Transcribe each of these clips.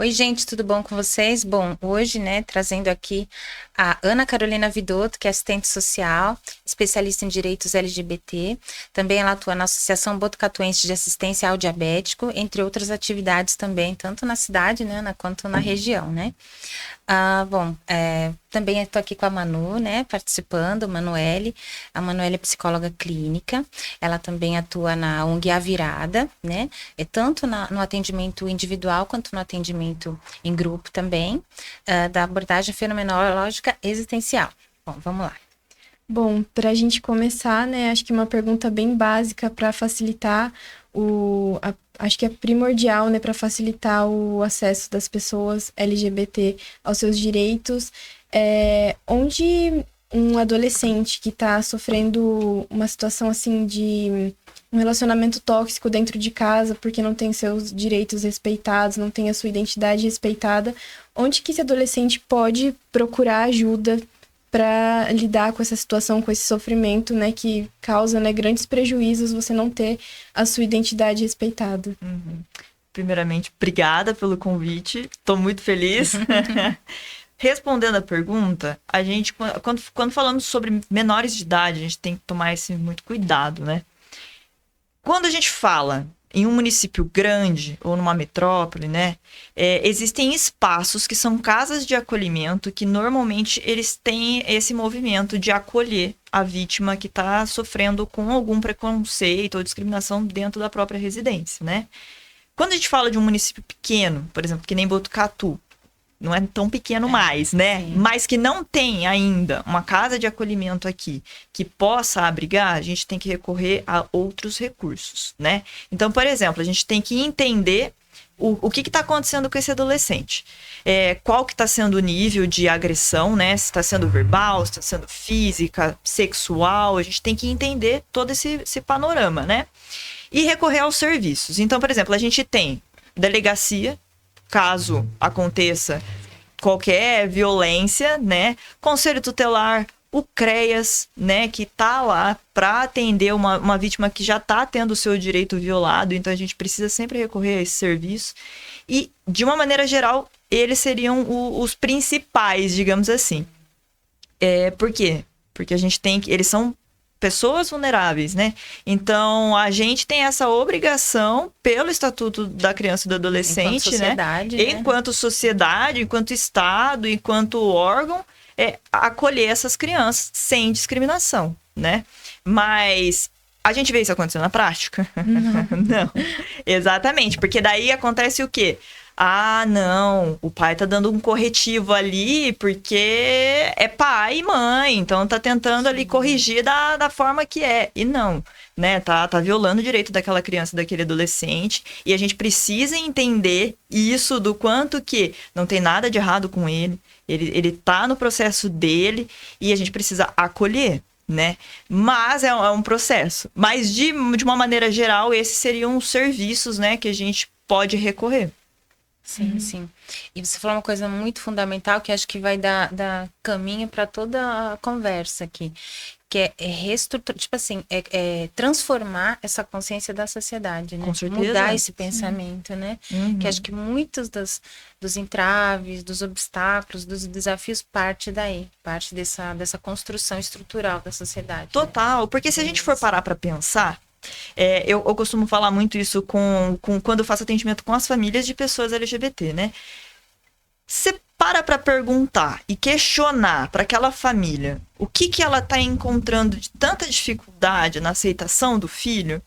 Oi, gente, tudo bom com vocês? Bom, hoje, né, trazendo aqui a Ana Carolina Vidotto, que é assistente social, especialista em direitos LGBT. Também ela atua na Associação Botucatuense de Assistência ao Diabético, entre outras atividades também, tanto na cidade, né, Ana, quanto na região, né? Também estou aqui com a Manu, né, participando, Manuele. A Manuele é psicóloga clínica, ela também atua na ONG A Virada, né, tanto no atendimento individual quanto no atendimento em grupo também, da abordagem fenomenológica existencial. Bom, vamos lá. Bom, para a gente começar, né, acho que uma pergunta bem básica para facilitar acho que é primordial, né, para facilitar o acesso das pessoas LGBT aos seus direitos, onde um adolescente que está sofrendo uma situação assim de um relacionamento tóxico dentro de casa, porque não tem seus direitos respeitados, não tem a sua identidade respeitada, onde que esse adolescente pode procurar ajuda para lidar com essa situação, com esse sofrimento, né, que causa, né, grandes prejuízos você não ter a sua identidade respeitada. Primeiramente, obrigada pelo convite, estou muito feliz. Respondendo a pergunta, a gente, quando falamos sobre menores de idade, a gente tem que tomar muito cuidado, né? Quando a gente fala em um município grande ou numa metrópole, né, existem espaços que são casas de acolhimento que normalmente eles têm esse movimento de acolher a vítima que está sofrendo com algum preconceito ou discriminação dentro da própria residência, né? Quando a gente fala de um município pequeno, por exemplo, que nem Botucatu, não é tão pequeno mais, né? Sim. Mas que não tem ainda uma casa de acolhimento aqui que possa abrigar, a gente tem que recorrer a outros recursos, né? Então, por exemplo, a gente tem que entender o que está acontecendo com esse adolescente. Qual que está sendo o nível de agressão, né? Se está sendo verbal, se está sendo física, sexual, a gente tem que entender todo esse panorama, né? E recorrer aos serviços. Então, por exemplo, a gente tem delegacia, caso aconteça qualquer violência, né? Conselho tutelar, o CREAS, né? Que tá lá para atender uma vítima que já tá tendo o seu direito violado. Então, a gente precisa sempre recorrer a esse serviço. E, de uma maneira geral, eles seriam os principais, digamos assim. Por quê? Porque a gente tem que... Eles são pessoas vulneráveis, né? Então, a gente tem essa obrigação pelo Estatuto da Criança e do Adolescente, enquanto sociedade, né? Né? Enquanto sociedade, enquanto Estado, enquanto órgão, acolher essas crianças sem discriminação, né? Mas a gente vê isso acontecendo na prática? Não. Exatamente, porque daí acontece o quê? Ah, não, o pai tá dando um corretivo ali porque é pai e mãe, então tá tentando ali corrigir da forma que é. E não, né? Tá violando o direito daquela criança, daquele adolescente. E a gente precisa entender isso do quanto que não tem nada de errado com ele. Ele tá no processo dele e a gente precisa acolher, né? Mas é um processo. Mas de uma maneira geral, esses seriam os serviços, né, que a gente pode recorrer. Sim, sim. E você falou uma coisa muito fundamental que acho que vai dar caminho para toda a conversa aqui, que é reestruturar, tipo assim, transformar essa consciência da sociedade, né? Com certeza. Mudar esse pensamento, né? Que acho que muitos dos entraves, dos obstáculos, dos desafios parte dessa construção estrutural da sociedade. Total, porque se a gente for parar para pensar, eu costumo falar muito isso quando eu faço atendimento com as famílias de pessoas LGBT, né? Você para perguntar e questionar para aquela família o que ela está encontrando de tanta dificuldade na aceitação do filho,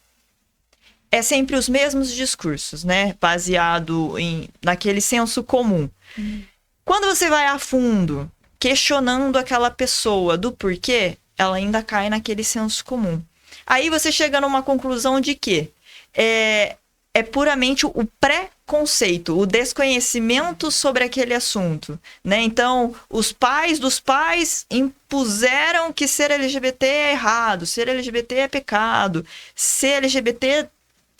é sempre os mesmos discursos, né? Baseado naquele senso comum. Quando você vai a fundo, questionando aquela pessoa do porquê, ela ainda cai naquele senso comum. Aí você chega numa conclusão de que é puramente o preconceito, o desconhecimento sobre aquele assunto, né? Então, os pais dos pais impuseram que ser LGBT é errado, ser LGBT é pecado, ser LGBT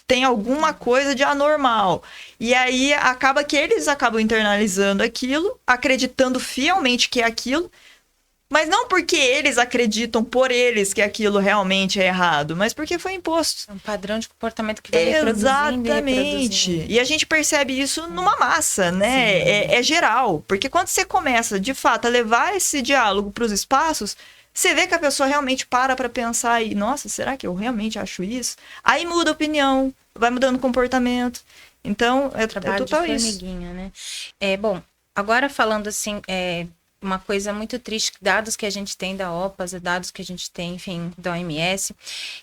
tem alguma coisa de anormal. E aí acaba que eles acabam internalizando aquilo, acreditando fielmente que é aquilo, Mas não porque eles acreditam por eles que aquilo realmente é errado, mas porque foi imposto. É um padrão de comportamento que vai reproduzindo e Exatamente. reproduzindo. E a gente percebe isso numa massa, né? É geral. Porque quando você começa, de fato, a levar esse diálogo para os espaços, você vê que a pessoa realmente para pensar e, nossa, será que eu realmente acho isso? Aí muda a opinião, vai mudando o comportamento. Então, é total isso. Formiguinha, né? Bom, agora falando assim, uma coisa muito triste, dados que a gente tem da OPAS, dados que a gente tem, enfim, da OMS,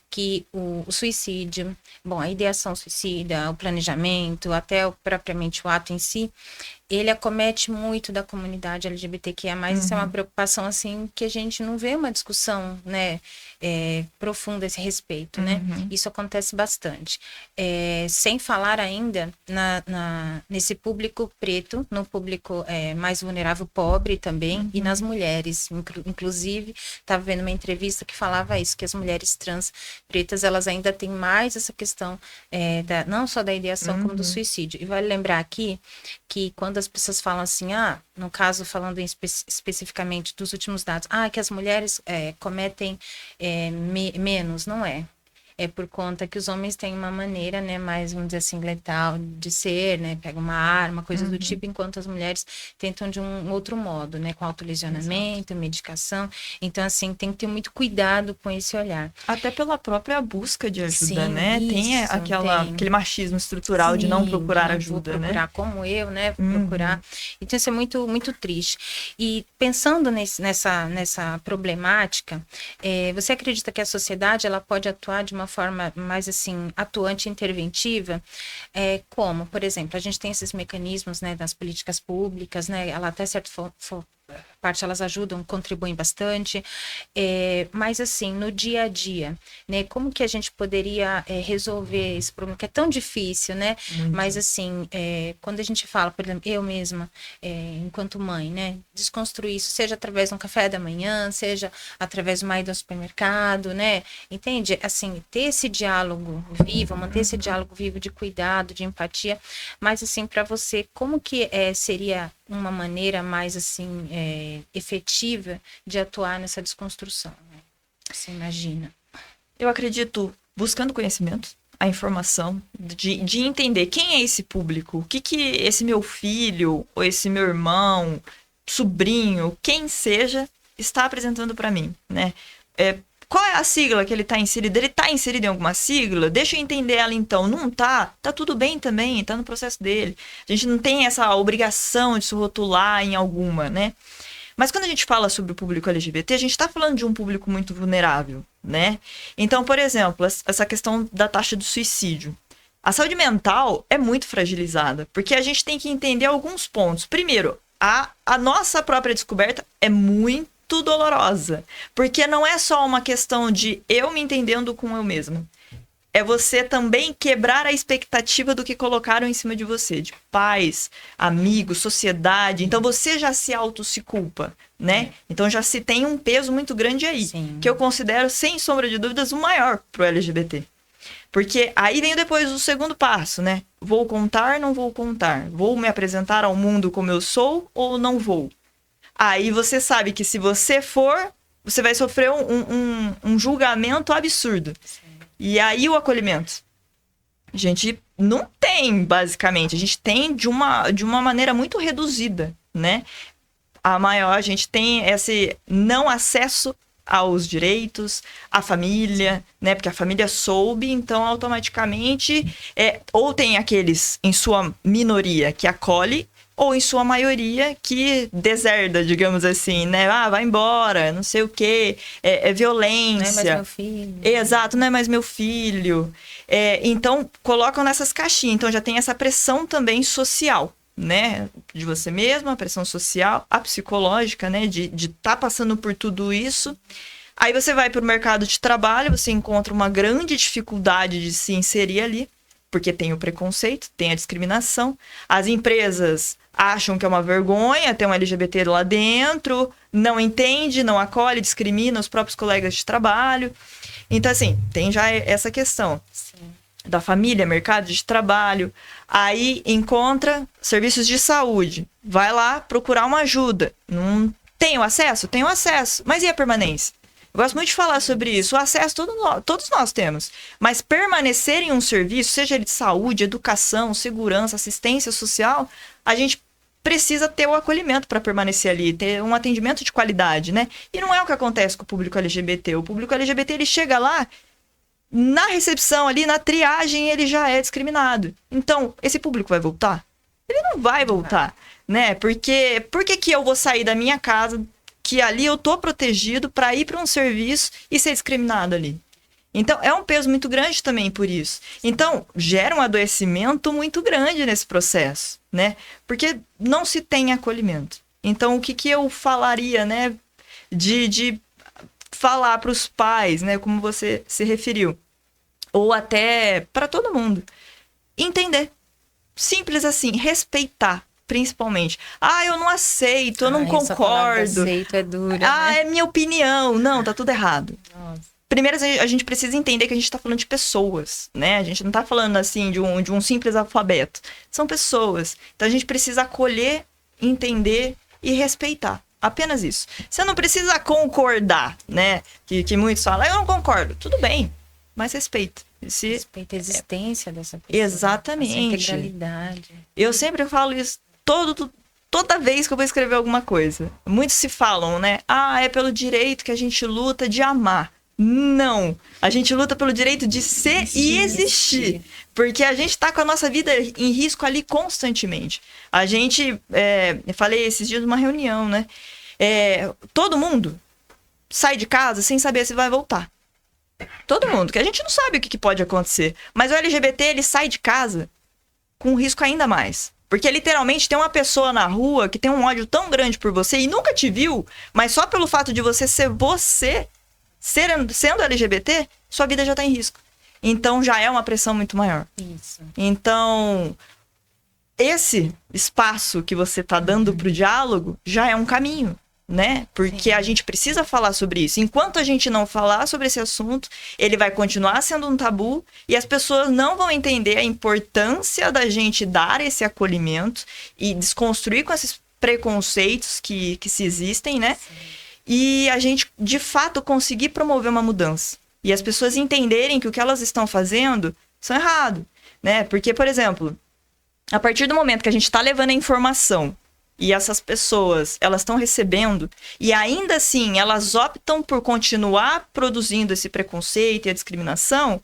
que o suicídio, bom, a ideação suicida, o planejamento, até propriamente o ato em si, ele acomete muito da comunidade LGBTQIA+, isso é uma preocupação, assim, que a gente não vê uma discussão, né, profunda a esse respeito, né? Isso acontece bastante. Sem falar ainda nesse público preto, no público mais vulnerável, pobre também, e nas mulheres. Inclusive, estava vendo uma entrevista que falava isso, que as mulheres trans pretas, elas ainda têm mais essa questão, não só da ideação, como do suicídio. E vale lembrar aqui que quando as pessoas falam assim, no caso, falando especificamente dos últimos dados, que as mulheres cometem menos, não é. É por conta que os homens têm uma maneira, né, mais, vamos dizer assim, letal de ser, né, pega uma arma, coisas do tipo, enquanto as mulheres tentam de um outro modo, né, com autolesionamento, medicação. Então, assim, tem que ter muito cuidado com esse olhar. Até pela própria busca de ajuda, Sim, né? Tem aquele machismo estrutural de não procurar ajuda, né? Procurar como eu, né, procurar. Então, isso é muito, muito triste. E pensando nessa problemática, você acredita que a sociedade, ela pode atuar de uma forma mais, assim, atuante e interventiva? Como, por exemplo, a gente tem esses mecanismos, né, das políticas públicas, né, ela até certa parte elas ajudam, contribuem bastante, mas assim, no dia a dia, né, como que a gente poderia resolver esse problema, que é tão difícil, né, mas assim, quando a gente fala, por exemplo, eu mesma, enquanto mãe, né, desconstruir isso, seja através de um café da manhã, seja através de uma ida ao supermercado, né, entende? Assim, ter esse diálogo vivo, manter esse diálogo vivo de cuidado, de empatia, mas assim, para você, como que seria uma maneira mais, assim, efetiva de atuar nessa desconstrução, né? Você imagina? Eu acredito buscando conhecimento, a informação, de entender quem é esse público, o que esse meu filho, ou esse meu irmão, sobrinho, quem seja, está apresentando para mim, né? Qual é a sigla que ele está inserido? Ele está inserido em alguma sigla? Deixa eu entender ela então. Não tá? Tá tudo bem também, tá no processo dele. A gente não tem essa obrigação de se rotular em alguma, né? Mas quando a gente fala sobre o público LGBT, a gente está falando de um público muito vulnerável, né? Então, por exemplo, essa questão da taxa do suicídio. A saúde mental é muito fragilizada, porque a gente tem que entender alguns pontos. Primeiro, a nossa própria descoberta é muito dolorosa, porque não é só uma questão de eu me entendendo com eu mesma. É você também quebrar a expectativa do que colocaram em cima de você, de pais, amigos, sociedade. Então você já se culpa, né? Então já se tem um peso muito grande aí, Sim. que eu considero, sem sombra de dúvidas, o maior pro LGBT. Porque aí vem depois o segundo passo, né? Vou contar, não vou contar? Vou me apresentar ao mundo como eu sou ou não vou? Aí você sabe que se você for, você vai sofrer um julgamento absurdo. Sim. E aí o acolhimento? A gente não tem, basicamente. A gente tem de uma maneira muito reduzida, né? A gente tem esse não acesso aos direitos, à família, né? Porque a família soube, então automaticamente... ou tem aqueles, em sua minoria, que acolhe, ou em sua maioria que deserda, digamos assim, né? Vai embora, não sei o quê, violência. Não é mais meu filho. Exato, não é mais meu filho. Então, colocam nessas caixinhas. Então, já tem essa pressão também social, né? De você mesma, a pressão social, a psicológica, né? De estar passando por tudo isso. Aí você vai para o mercado de trabalho, você encontra uma grande dificuldade de se inserir ali, porque tem o preconceito, tem a discriminação. As empresas acham que é uma vergonha ter um LGBT lá dentro, não entende, não acolhe, discrimina os próprios colegas de trabalho. Então, assim, tem já essa questão. Sim. Da família, mercado de trabalho. Aí encontra serviços de saúde. Vai lá procurar uma ajuda. Não Tenho acesso? Tenho acesso. Mas e a permanência? Eu gosto muito de falar sobre isso. O acesso todos nós temos. Mas permanecer em um serviço, seja ele de saúde, educação, segurança, assistência social, a gente precisa ter o acolhimento para permanecer ali, ter um atendimento de qualidade, né? E não é o que acontece com o público LGBT. O público LGBT, ele chega lá, na recepção ali, na triagem, ele já é discriminado. Então, esse público vai voltar? Ele não vai voltar, né? Porque por que eu vou sair da minha casa, que ali eu tô protegido, para ir para um serviço e ser discriminado ali? Então, é um peso muito grande também por isso. Então, gera um adoecimento muito grande nesse processo, né? Porque não se tem acolhimento. Então, o que eu falaria, né? De falar para os pais, né? Como você se referiu. Ou até para todo mundo. Entender. Simples assim. Respeitar, principalmente. Eu não aceito, eu não concordo. Aceito é dura, né? É minha opinião. Não, tá tudo errado. Nossa. Primeiro, a gente precisa entender que a gente está falando de pessoas, né? A gente não está falando, assim, de um simples alfabeto. São pessoas. Então, a gente precisa acolher, entender e respeitar. Apenas isso. Você não precisa concordar, né? Que muitos falam, eu não concordo. Tudo bem, mas respeita. Respeita a existência dessa pessoa. Exatamente. Essa integralidade. Eu sempre falo isso toda vez que eu vou escrever alguma coisa. Muitos se falam, né? É pelo direito que a gente luta de amar. Não, a gente luta pelo direito de ser e existir, porque a gente tá com a nossa vida em risco ali constantemente. A gente, eu falei esses dias numa reunião, né? Todo mundo sai de casa sem saber se vai voltar. Todo mundo, que a gente não sabe o que pode acontecer. Mas o LGBT, ele sai de casa com um risco ainda mais. Porque literalmente tem uma pessoa na rua que tem um ódio tão grande por você e nunca te viu, mas só pelo fato de você ser você, sendo LGBT, sua vida já está em risco. Então, já é uma pressão muito maior. Isso. Então, esse espaço que você está dando para o diálogo já é um caminho, né? Porque a gente precisa falar sobre isso. Enquanto a gente não falar sobre esse assunto, ele vai continuar sendo um tabu e as pessoas não vão entender a importância da gente dar esse acolhimento e desconstruir com esses preconceitos que se existem, né? Sim. E a gente, de fato, conseguir promover uma mudança. E as pessoas entenderem que o que elas estão fazendo são errado, né? Porque, por exemplo, a partir do momento que a gente está levando a informação e essas pessoas, elas estão recebendo, e ainda assim elas optam por continuar produzindo esse preconceito e a discriminação,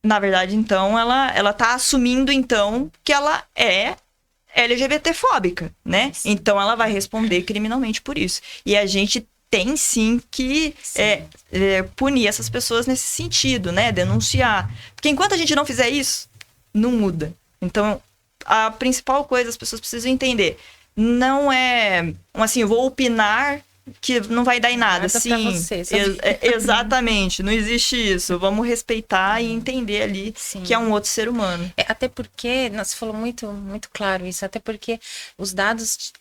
na verdade, então, ela está assumindo, então, que ela é LGBT-fóbica, né? Sim. Então, ela vai responder criminalmente por isso. E a gente tem, sim, que punir essas pessoas nesse sentido, né? Denunciar. Porque enquanto a gente não fizer isso, não muda. Então, a principal coisa, as pessoas precisam entender. Não é, assim, eu vou opinar que não vai dar em nada. Assim, pra você, exatamente, não existe isso. Vamos respeitar e entender ali que é um outro ser humano. Até porque, você falou muito, muito claro isso, até porque os dados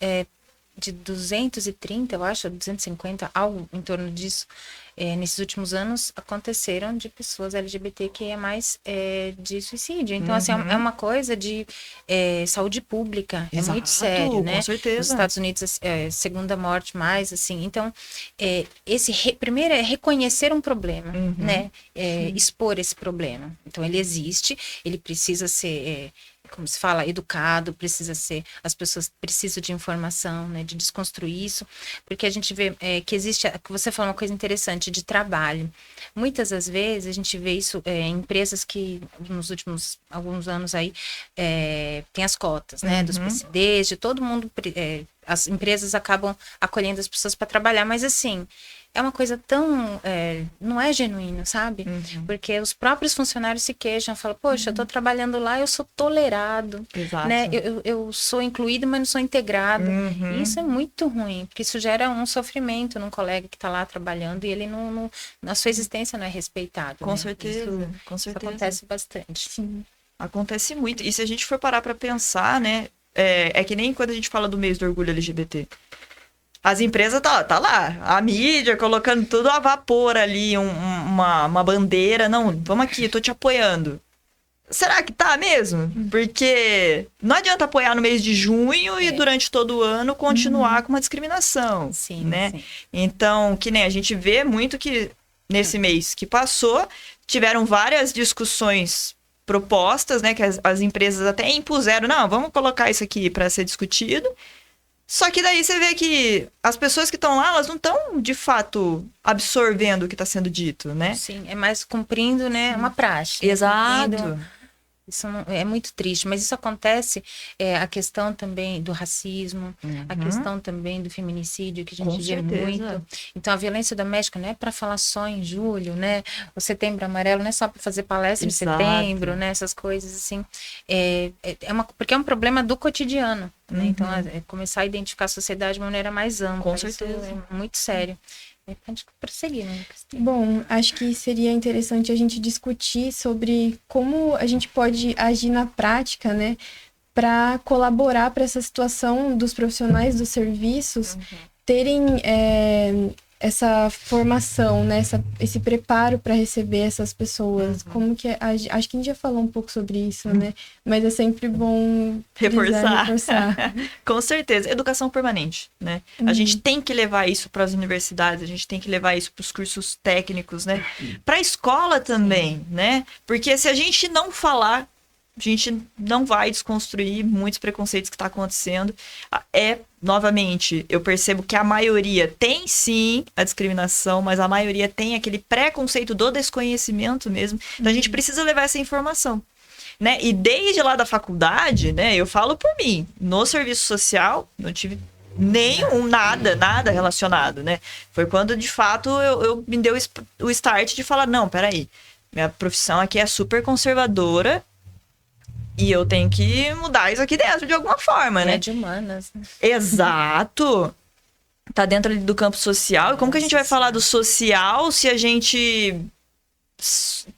de 230, eu acho, 250, algo em torno disso, nesses últimos anos, aconteceram de pessoas LGBT que é mais de suicídio. Então, assim, é uma coisa de saúde pública. Exato, é muito sério, né? Com certeza. Nos Estados Unidos, segunda morte mais, assim. Então, primeiro é reconhecer um problema, né? Expor esse problema. Então, ele existe, ele precisa ser... como se fala, educado, as pessoas precisam de informação, né, de desconstruir isso, porque a gente vê que existe, que você falou uma coisa interessante, de trabalho. Muitas das vezes a gente vê isso em empresas que nos últimos alguns anos aí tem as cotas, né, dos PCDs, de todo mundo, as empresas acabam acolhendo as pessoas para trabalhar, mas assim, é uma coisa tão... não é genuíno, sabe? Porque os próprios funcionários se queixam, falam, poxa, eu tô trabalhando lá, eu sou tolerado, exato, né? Eu sou incluído, mas não sou integrado. E isso é muito ruim, porque isso gera um sofrimento num colega que tá lá trabalhando e ele não a sua existência não é respeitado. Com né? certeza, com certeza. Isso acontece bastante. Sim. Acontece muito. E se a gente for parar pra pensar, né? É que nem quando a gente fala do mês do orgulho LGBT. As empresas tá lá, a mídia colocando tudo a vapor ali, uma bandeira. Não, vamos aqui, eu tô te apoiando. será que tá mesmo? Porque não adianta apoiar no mês de junho e durante todo o ano continuar com uma discriminação, Sim, né? sim. Então, que nem a gente vê muito que nesse mês que passou, tiveram várias discussões propostas, né? Que as empresas até impuseram, não, vamos colocar isso aqui para ser discutido. Só que daí você vê que as pessoas que estão lá, elas não estão, de fato, absorvendo o que está sendo dito, né? Sim, é mais cumprindo, né, uma praxe. Cumprindo. Isso é muito triste, mas isso acontece, a questão também do racismo, a questão também do feminicídio, que a gente vê muito. Então, a violência doméstica não é para falar só em julho, né? O Setembro Amarelo não é só para fazer palestra em setembro, né? Essas coisas assim. Porque é um problema do cotidiano, né? Então, é começar a identificar a sociedade de uma maneira mais ampla. Com certeza. Isso é muito sério. Pode prosseguir, né? Bom, acho que seria interessante a gente discutir sobre como a gente pode agir na prática, né, para colaborar para essa situação dos profissionais dos serviços terem essa formação, né, esse preparo para receber essas pessoas. Como que acho que a gente já falou um pouco sobre isso, né? Mas é sempre bom reforçar. Com certeza. Educação permanente, né? A gente tem que levar isso para as universidades, a gente tem que levar isso para os cursos técnicos, né? Para a escola também, né? Porque se a gente não falar, a gente não vai desconstruir muitos preconceitos que está acontecendo. Novamente, eu percebo que a maioria tem sim a discriminação, mas a maioria tem aquele preconceito do desconhecimento mesmo. Então a gente precisa levar essa informação, né? E desde lá da faculdade, né, eu falo por mim, no serviço social, não tive nada relacionado, né? Foi quando, de fato, eu me deu o start de falar, não, peraí, minha profissão aqui é super conservadora, e eu tenho que mudar isso aqui dentro de alguma forma, né? É de humanas. Exato. Tá dentro ali do campo social. E como que a gente vai falar do social se a gente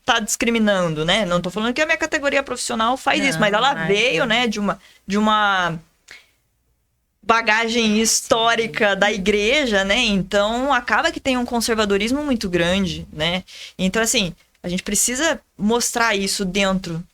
tá discriminando, né? Não tô falando que a minha categoria profissional faz isso, mas ela veio, né, de uma bagagem histórica da igreja, né? Então, acaba que tem um conservadorismo muito grande, né? Então, assim, a gente precisa mostrar isso dentro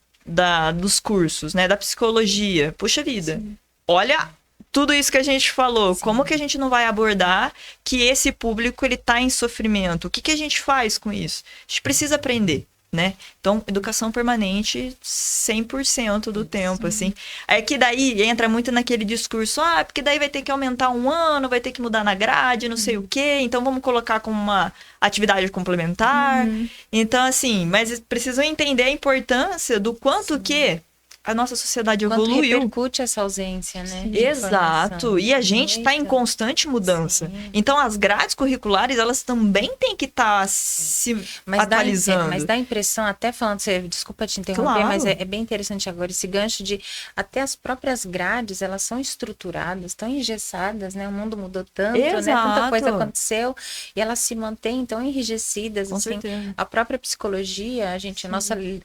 dos cursos, né? Da psicologia. Puxa vida. Sim. Olha tudo isso que a gente falou. Sim. Como que a gente não vai abordar que esse público, ele tá em sofrimento? O que a gente faz com isso? A gente precisa aprender, né? Então, educação permanente 100% do tempo, assim. É que daí entra muito naquele discurso, porque daí vai ter que aumentar um ano, vai ter que mudar na grade, não sei o quê, então vamos colocar como uma atividade complementar. Então, assim, mas precisam entender a importância do quanto que a nossa sociedade evoluiu. Quanto repercute essa ausência, né? Exato. E a gente está em constante mudança. Sim. Então, as grades curriculares, elas também têm que estar se atualizando. Mas dá a impressão, até falando, desculpa te interromper, mas é bem interessante agora esse gancho de até as próprias grades, elas são estruturadas, estão engessadas, né? O mundo mudou tanto, né? Tanta coisa aconteceu e elas se mantêm tão enrijecidas. Com assim. certeza. A própria psicologia,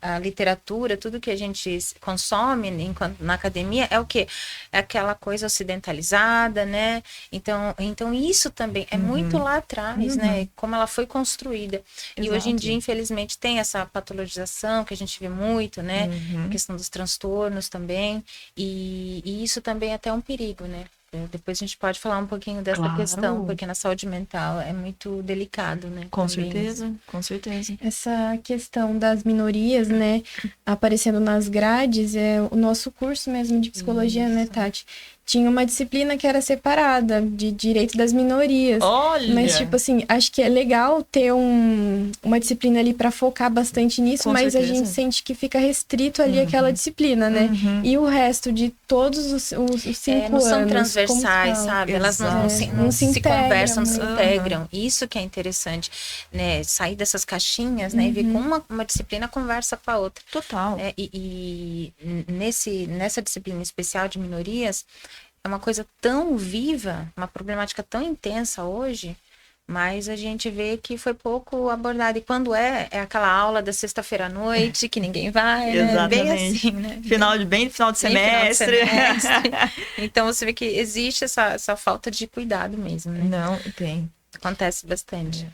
a literatura, tudo que a gente consome na academia é o quê? É aquela coisa ocidentalizada, né? Então isso também é muito lá atrás, né? Como ela foi construída. Exato. E hoje em dia, infelizmente, tem essa patologização que a gente vê muito, né? A questão dos transtornos também. E isso também é até um perigo, né? Depois a gente pode falar um pouquinho dessa questão, porque na saúde mental é muito delicado, né? Com certeza, com certeza. Essa questão das minorias, né, aparecendo nas grades, o nosso curso mesmo de psicologia, né, Tati? Tinha uma disciplina que era separada, de direito das minorias. Olha! Mas, tipo assim, acho que é legal ter uma disciplina ali para focar bastante nisso, mas a gente sente que fica restrito ali aquela disciplina, né? E o resto de todos os 5 anos... Não são transversais, sabe? Elas não se conversam, não se integram. Isso que é interessante, né? Sair dessas caixinhas, né? E ver como uma disciplina conversa com a outra. Total. E nessa disciplina especial de minorias, é uma coisa tão viva, uma problemática tão intensa hoje, mas a gente vê que foi pouco abordada. E quando é aquela aula da sexta-feira à noite, que ninguém vai, né? Bem assim, né? Final de semestre. Então, você vê que existe essa falta de cuidado mesmo, né? Não, tem. Acontece bastante.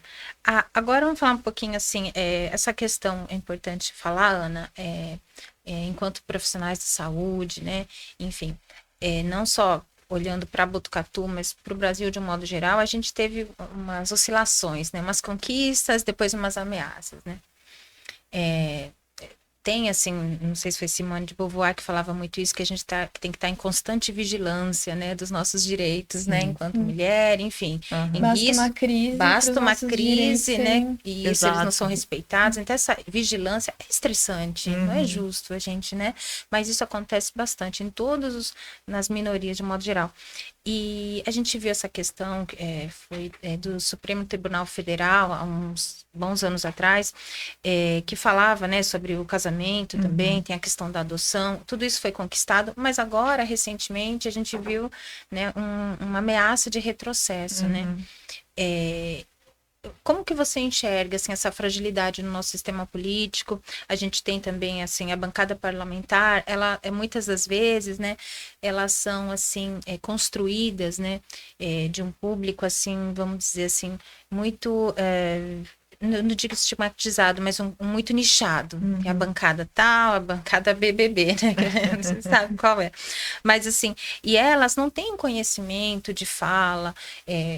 Agora vamos falar um pouquinho, assim, essa questão é importante falar, Ana, enquanto profissionais de saúde, né? Enfim, não só olhando para Botucatu, mas para o Brasil de um modo geral, a gente teve umas oscilações, né? Umas conquistas, depois umas ameaças, né? Tem, assim, não sei se foi Simone de Beauvoir que falava muito isso, que a gente que tem que estar em constante vigilância, né, dos nossos direitos, né, enquanto mulher, enfim. Basta uma crise, né, e se eles não são Exato. respeitados, então essa vigilância é estressante, não é justo a gente, né, mas isso acontece bastante em nas minorias de modo geral. E a gente viu essa questão, foi do Supremo Tribunal Federal, há uns bons anos atrás, que falava, né, sobre o casamento também, tem a questão da adoção, tudo isso foi conquistado, mas agora, recentemente, a gente viu, né, uma ameaça de retrocesso, né? Como que você enxerga, assim, essa fragilidade no nosso sistema político? A gente tem também, assim, a bancada parlamentar, ela, muitas das vezes, né, elas são, assim, construídas, né, de um público, assim, vamos dizer assim, muito... não digo estigmatizado, mas muito nichado. É a bancada tal, a bancada BBB, né? Você sabe qual é. Mas, assim, e elas não têm conhecimento de fala,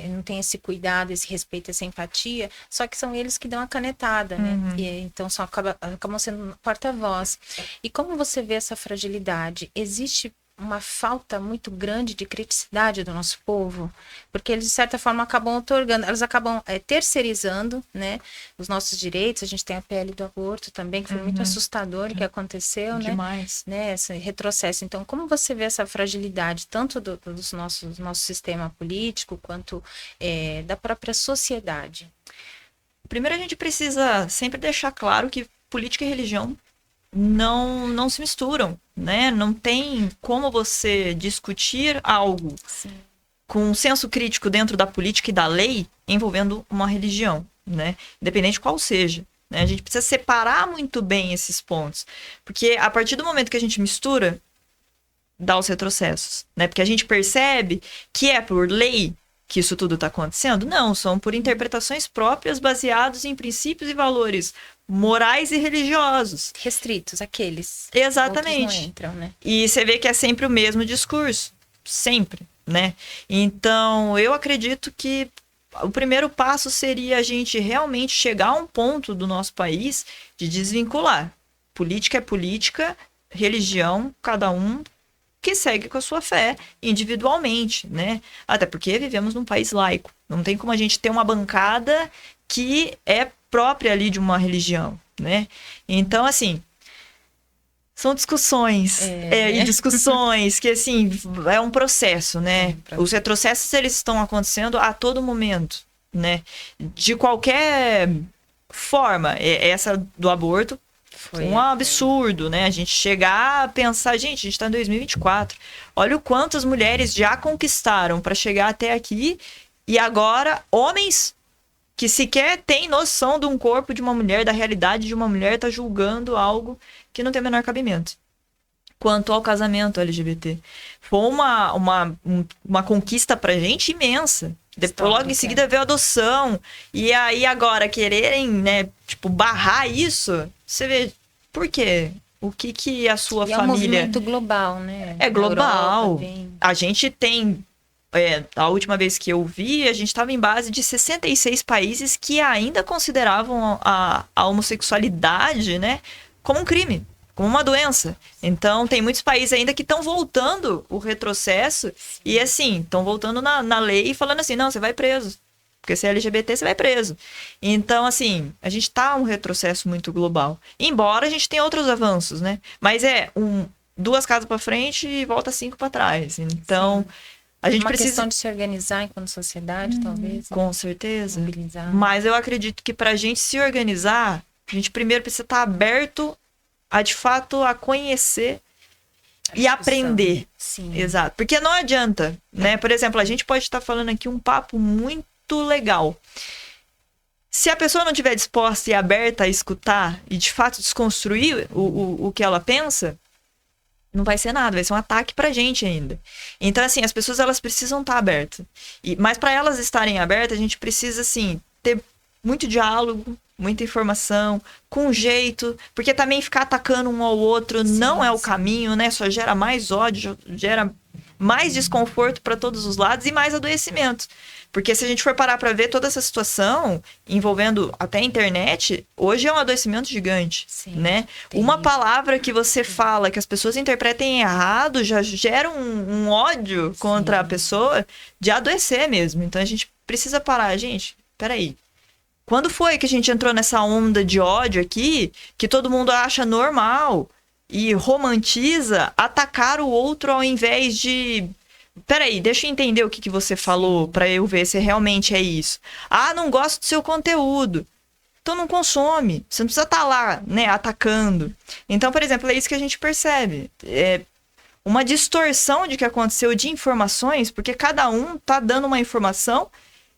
não têm esse cuidado, esse respeito, essa empatia, só que são eles que dão a canetada, né? Então, acabam sendo porta-voz. E como você vê essa fragilidade? Existe uma falta muito grande de criticidade do nosso povo, porque eles, de certa forma, acabam otorgando, elas acabam terceirizando, né, os nossos direitos. A gente tem a PL do aborto também, que foi muito assustador o que aconteceu, Demais. né, esse retrocesso. Então, como você vê essa fragilidade, tanto do nosso sistema político, quanto da própria sociedade? Primeiro, a gente precisa sempre deixar claro que política e religião não se misturam, né? Não tem como você discutir algo com um senso crítico dentro da política e da lei envolvendo uma religião, né? Independente qual seja, né? A gente precisa separar muito bem esses pontos, porque a partir do momento que a gente mistura, dá os retrocessos, né? Porque a gente percebe que é por lei que isso tudo está acontecendo? Não, são por interpretações próprias baseadas em princípios e valores morais e religiosos. Restritos, aqueles. Exatamente. Outros não entram, né? E você vê que é sempre o mesmo discurso. Sempre, né? Então, eu acredito que o primeiro passo seria a gente realmente chegar a um ponto do nosso país de desvincular. Política é política, religião, cada um que segue com a sua fé individualmente, né? Até porque vivemos num país laico. Não tem como a gente ter uma bancada que é própria ali de uma religião, né? Então, assim, são discussões e discussões que, assim, é um processo, né? Os retrocessos, eles estão acontecendo a todo momento, né? De qualquer forma, essa do aborto foi um absurdo, né? A gente chegar a pensar, gente, a gente está em 2024. Olha o quanto as mulheres já conquistaram para chegar até aqui e agora homens que sequer têm noção de um corpo de uma mulher, da realidade de uma mulher, tá julgando algo que não tem o menor cabimento. Quanto ao casamento LGBT. Foi uma conquista pra gente imensa. Depois, logo em seguida veio a adoção. E aí agora quererem, né, tipo, barrar isso, você vê, por quê? O que a sua família... É um movimento global, né? É global. Europa, a gente tem... a última vez que eu vi, a gente estava em base de 66 países que ainda consideravam a homossexualidade, né, como um crime, como uma doença. Então, tem muitos países ainda que estão voltando o retrocesso e, assim, estão voltando na lei e falando assim, não, você vai preso. Porque se é LGBT, você vai preso. Então, assim, a gente está um retrocesso muito global. Embora a gente tenha outros avanços, né? Mas 2 casas para frente e volta 5 para trás. Então... Sim. A gente precisa... questão de se organizar enquanto sociedade, talvez. Com certeza. Mobilizar. Mas eu acredito que para a gente se organizar, a gente primeiro precisa estar aberto a, de fato, a conhecer e aprender. Sim. Exato. Porque não adianta, né? Por exemplo, a gente pode estar falando aqui um papo muito legal. Se a pessoa não estiver disposta e aberta a escutar e, de fato, desconstruir o que ela pensa... não vai ser nada, vai ser um ataque pra gente ainda. Então, assim, as pessoas, elas precisam estar abertas. Mas para elas estarem abertas, a gente precisa, assim, ter muito diálogo, muita informação, com jeito, porque também ficar atacando um ao outro não é o caminho, né? Só gera mais ódio, gera mais desconforto para todos os lados e mais adoecimento. Porque se a gente for parar para ver toda essa situação envolvendo até a internet, hoje é um adoecimento gigante, né? Uma palavra que você fala que as pessoas interpretem errado já gera um ódio contra a pessoa de adoecer mesmo. Então a gente precisa parar, gente, peraí. Quando foi que a gente entrou nessa onda de ódio aqui, que todo mundo acha normal e romantiza atacar o outro ao invés de... Peraí, deixa eu entender o que você falou pra eu ver se realmente é isso. Ah, não gosto do seu conteúdo. Então não consome. Você não precisa estar lá, né, atacando. Então, por exemplo, é isso que a gente percebe. É uma distorção de que aconteceu de informações, porque cada um tá dando uma informação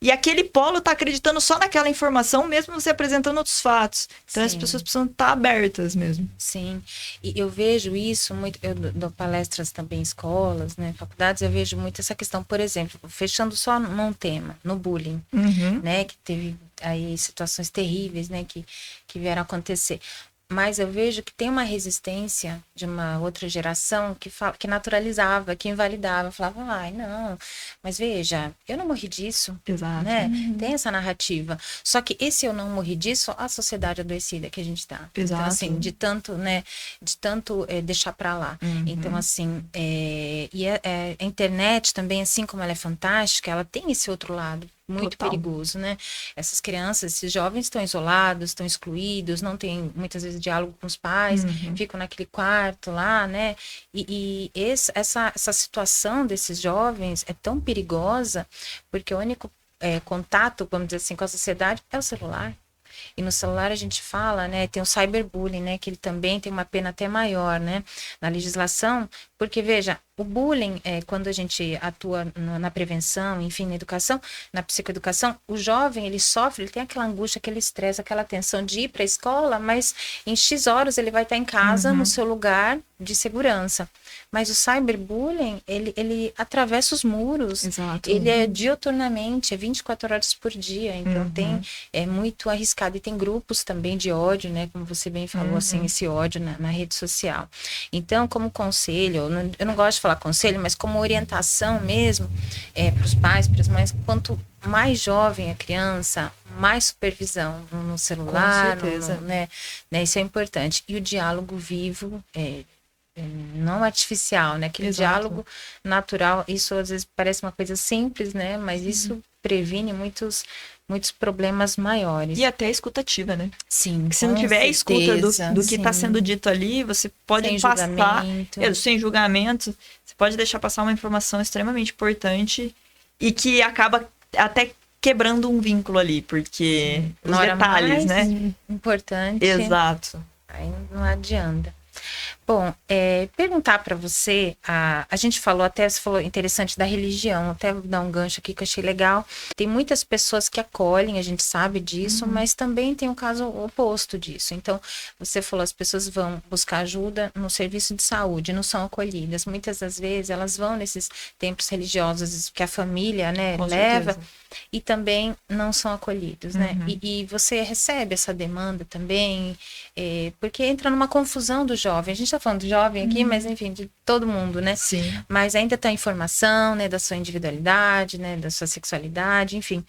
e aquele polo tá acreditando só naquela informação, mesmo você apresentando outros fatos. Então as pessoas precisam estar abertas mesmo. Sim, e eu vejo isso muito, eu dou palestras também em escolas, né, faculdades, eu vejo muito essa questão, por exemplo, fechando só num tema, no bullying, né, que teve aí situações terríveis, né, que vieram acontecer. Mas eu vejo que tem uma resistência de uma outra geração que naturalizava, que invalidava, falava, ai, não, mas veja, eu não morri disso. Exato. Né? Tem essa narrativa. Só que esse eu não morri disso, a sociedade adoecida que a gente tá. Exato. Então, assim, de tanto deixar pra lá. Então, assim, a internet também, assim como ela é fantástica, ela tem esse outro lado muito perigoso, né? Essas crianças, esses jovens estão isolados, estão excluídos, não tem muitas vezes diálogo com os pais, ficam naquele quarto lá, né? E essa situação desses jovens é tão perigosa porque o único contato, vamos dizer assim, com a sociedade é o celular. E no celular a gente fala, né, tem o cyberbullying, né, que ele também tem uma pena até maior, né, na legislação, porque, veja, o bullying, quando a gente atua na prevenção, enfim, na educação, na psicoeducação, o jovem, ele sofre, ele tem aquela angústia, aquele estresse, aquela tensão de ir para a escola, mas em X horas ele vai estar em casa, no seu lugar de segurança. Mas o cyberbullying, ele atravessa os muros. Exato. Ele é diuturnamente, é 24 horas por dia, então é muito arriscado. E tem grupos também de ódio, né, como você bem falou, assim, esse ódio na rede social. Então, como conselho, eu não gosto de falar conselho, mas como orientação mesmo, para os pais, para as mães, quanto mais jovem a criança, mais supervisão no celular, com certeza. né? Isso é importante. E o diálogo vivo, não artificial, né? Aquele diálogo natural, isso às vezes parece uma coisa simples, né? Mas isso previne muitos problemas maiores. E até a escutativa, né? Sim, se não tiver a escuta do que está sendo dito ali, você pode sem passar... julgamento. Sem julgamento. Você pode deixar passar uma informação extremamente importante e que acaba até quebrando um vínculo ali, porque os detalhes, né? Importante. Exato. Aí não adianta. Bom, perguntar para você, a gente falou até, você falou interessante da religião, até vou dar um gancho aqui que eu achei legal. Tem muitas pessoas que acolhem, a gente sabe disso, mas também tem um caso oposto disso. Então, você falou, as pessoas vão buscar ajuda no serviço de saúde, não são acolhidas. Muitas das vezes elas vão nesses templos religiosos que a família, né, leva, e também não são acolhidos, né? E você recebe essa demanda também, porque entra numa confusão do jovem. A gente está falando do jovem aqui, mas enfim, de todo mundo, né? Sim. Mas ainda tem a informação, né, da sua individualidade, né, da sua sexualidade, enfim.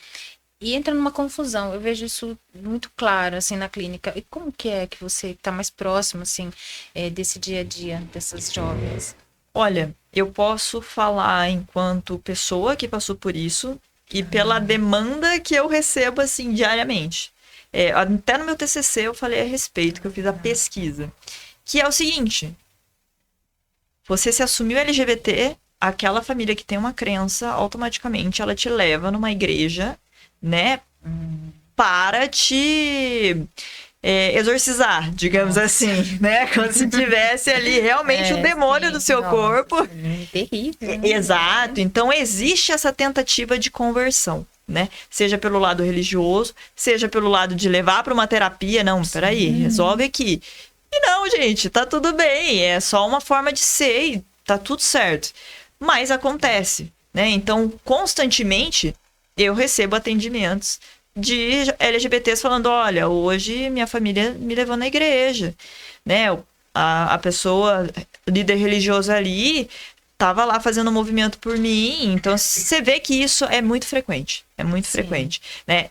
E entra numa confusão. Eu vejo isso muito claro, assim, na clínica. E como que é que você está mais próximo, assim, desse dia a dia dessas jovens? Olha, eu posso falar enquanto pessoa que passou por isso e pela demanda que eu recebo, assim, diariamente. Até no meu TCC eu falei a respeito, que eu fiz a pesquisa. Que é o seguinte, você se assumiu LGBT, aquela família que tem uma crença, automaticamente ela te leva numa igreja, né, para te exorcizar, digamos assim, né, como se tivesse ali realmente o demônio do seu corpo. Terrível. Né? Exato, então existe essa tentativa de conversão. Né? Seja pelo lado religioso, seja pelo lado de levar para uma terapia, não, peraí, resolve aqui. E não, gente, tá tudo bem, é só uma forma de ser e tá tudo certo. Mas acontece, né? Então, constantemente, eu recebo atendimentos de LGBTs falando, olha, hoje minha família me levou na igreja, né? A pessoa, líder religioso ali, tava lá fazendo um movimento por mim. Então, você vê que isso é muito frequente. É muito frequente, né?